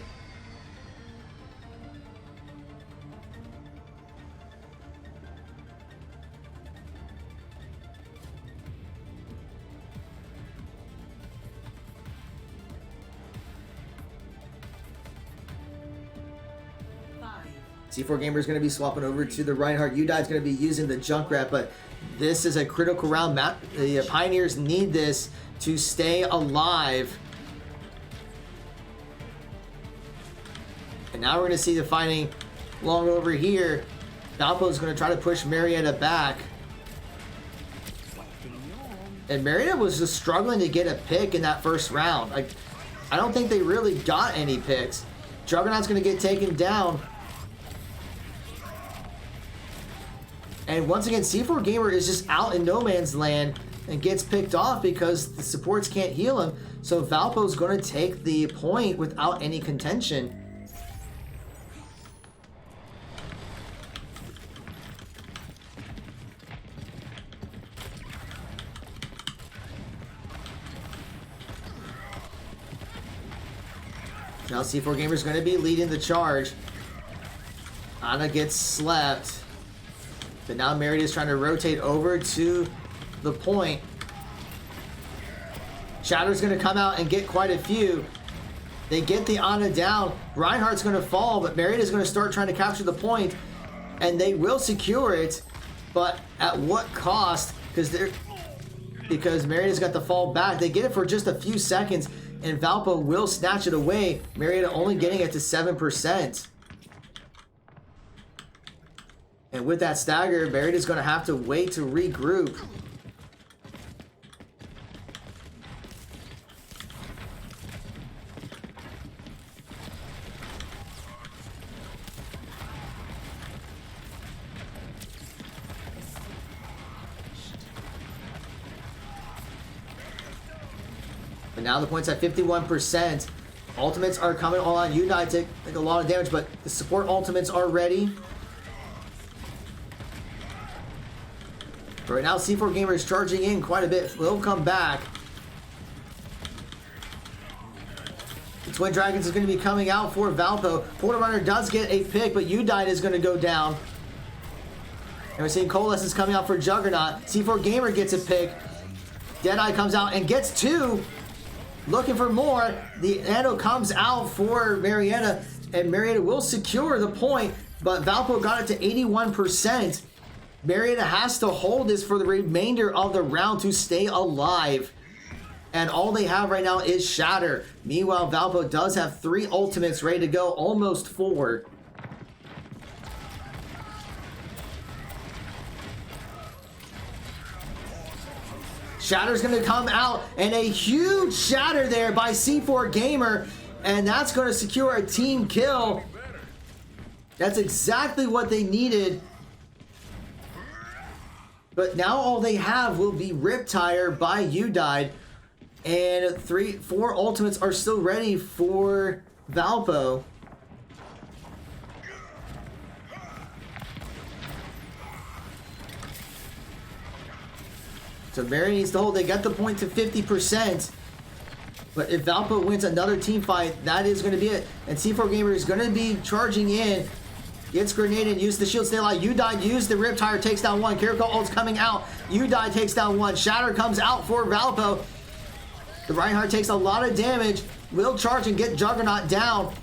C4 Gamer is going to be swapping over to the Reinhardt. Udai is going to be using the Junkrat, but this is a critical round map. The Pioneers need this to stay alive. And now we're going to see the fighting long over here. Valpo is going to try to push Marietta back. And Marietta was just struggling to get a pick in that first round. I don't think they really got any picks. Juggernaut's going to get taken down. And once again, C4 Gamer is just out in no man's land and gets picked off because the supports can't heal him. So Valpo's going to take the point without any contention. Now C4 Gamer is going to be leading the charge. Ana gets slept. But now Marietta is trying to rotate over to the point. Shatter's going to come out and get quite a few. They get the Ana down. Reinhardt's going to fall, but Marietta is going to start trying to capture the point. And they will secure it. But at what cost? Because Marietta's got the fall back. They get it for just a few seconds. And Valpo will snatch it away. Marietta only getting it to 7%. And with that stagger, Marietta's going to have to wait to regroup. But now the point's at 51%. Ultimates are coming all on. Udai take a lot of damage, but the support ultimates are ready. But right now, C4 Gamer is charging in quite a bit. Will come back. The Twin Dragons is going to be coming out for Valpo. Portal Runner does get a pick, but Udai is going to go down. And we're seeing Coalescence coming out for Juggernaut. C4 Gamer gets a pick. Deadeye comes out and gets two. Looking for more. The Nano comes out for Marietta, and Marietta will secure the point, but Valpo got it to 81%. Marietta has to hold this for the remainder of the round to stay alive. And all they have right now is Shatter. Meanwhile, Valpo does have 3 ultimates ready to go, almost 4. Shatter's going to come out, and a huge shatter there by C4 Gamer, and that's going to secure a team kill. That's exactly what they needed. But now all they have will be Riptire by Udai, and 4 ultimates are still ready for Valpo. So Mary needs to hold. They got the point to 50%. But if Valpo wins another team fight, that is going to be it. And C4 Gamer is going to be charging in. Gets grenaded, use the shield, stay alive. Udai used the Riptire, takes down 1. Kiriko ult's coming out. Udai takes down 1. Shatter comes out for Valpo. The Reinhardt takes a lot of damage. Will charge and get Juggernaut down.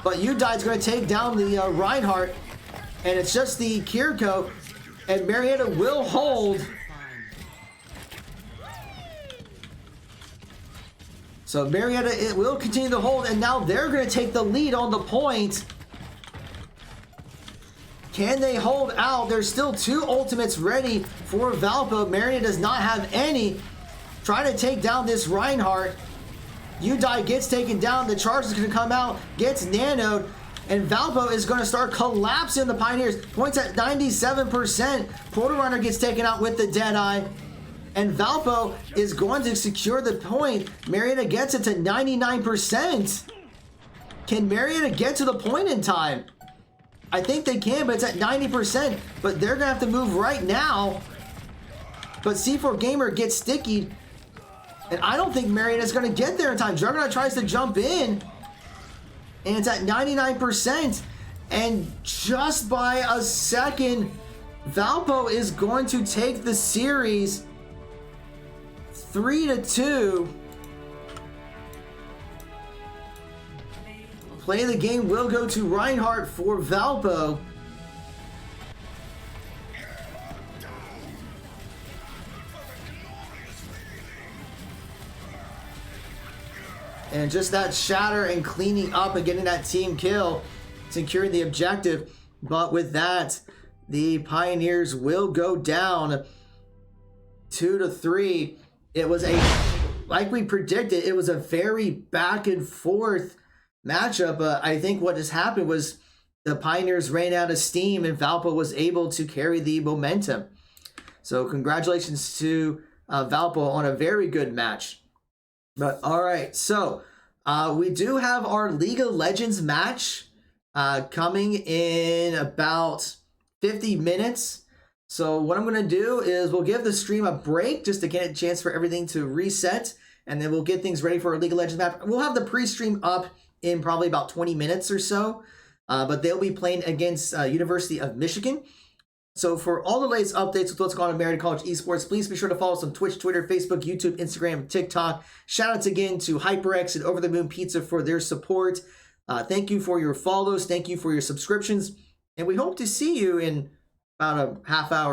But Udai's going to take down the Reinhardt. And it's just the Kiriko. And Marietta will hold. So Marietta, it will continue to hold, and now they're going to take the lead on the point. Can they hold out? There's still 2 ultimates ready for Valpo. Marietta does not have any. Trying to take down this Reinhardt. Udai gets taken down. The charge is going to come out, gets nanoed, and Valpo is going to start collapsing the Pioneers. Points at 97%. Portal Runner gets taken out with the Deadeye. And Valpo is going to secure the point. Marietta gets it to 99%. Can Marietta get to the point in time? I think they can, but it's at 90%. But they're going to have to move right now. But C4 Gamer gets sticky. And I don't think Marietta's going to get there in time. Juggernaut tries to jump in. And it's at 99%. And just by a second, Valpo is going to take the series 3-2. play of the game will go to Reinhardt for Valpo. And just that shatter and cleaning up and getting that team kill, securing the objective. But with that, the Pioneers will go down 2-3. It was like we predicted, it was a very back and forth matchup. But I think what has happened was the Pioneers ran out of steam and Valpo was able to carry the momentum. So congratulations to Valpo on a very good match. But all right, so we do have our League of Legends match coming in about 50 minutes. So what I'm going to do is we'll give the stream a break just to get a chance for everything to reset. And then we'll get things ready for our League of Legends match. We'll have the pre-stream up in probably about 20 minutes or so. But they'll be playing against University of Michigan. So for all the latest updates with what's going on at Marietta College Esports, please be sure to follow us on Twitch, Twitter, Facebook, YouTube, Instagram, TikTok. Shout outs again to HyperX and Over the Moon Pizza for their support. Thank you for your follows. Thank you for your subscriptions. And we hope to see you in about a half hour.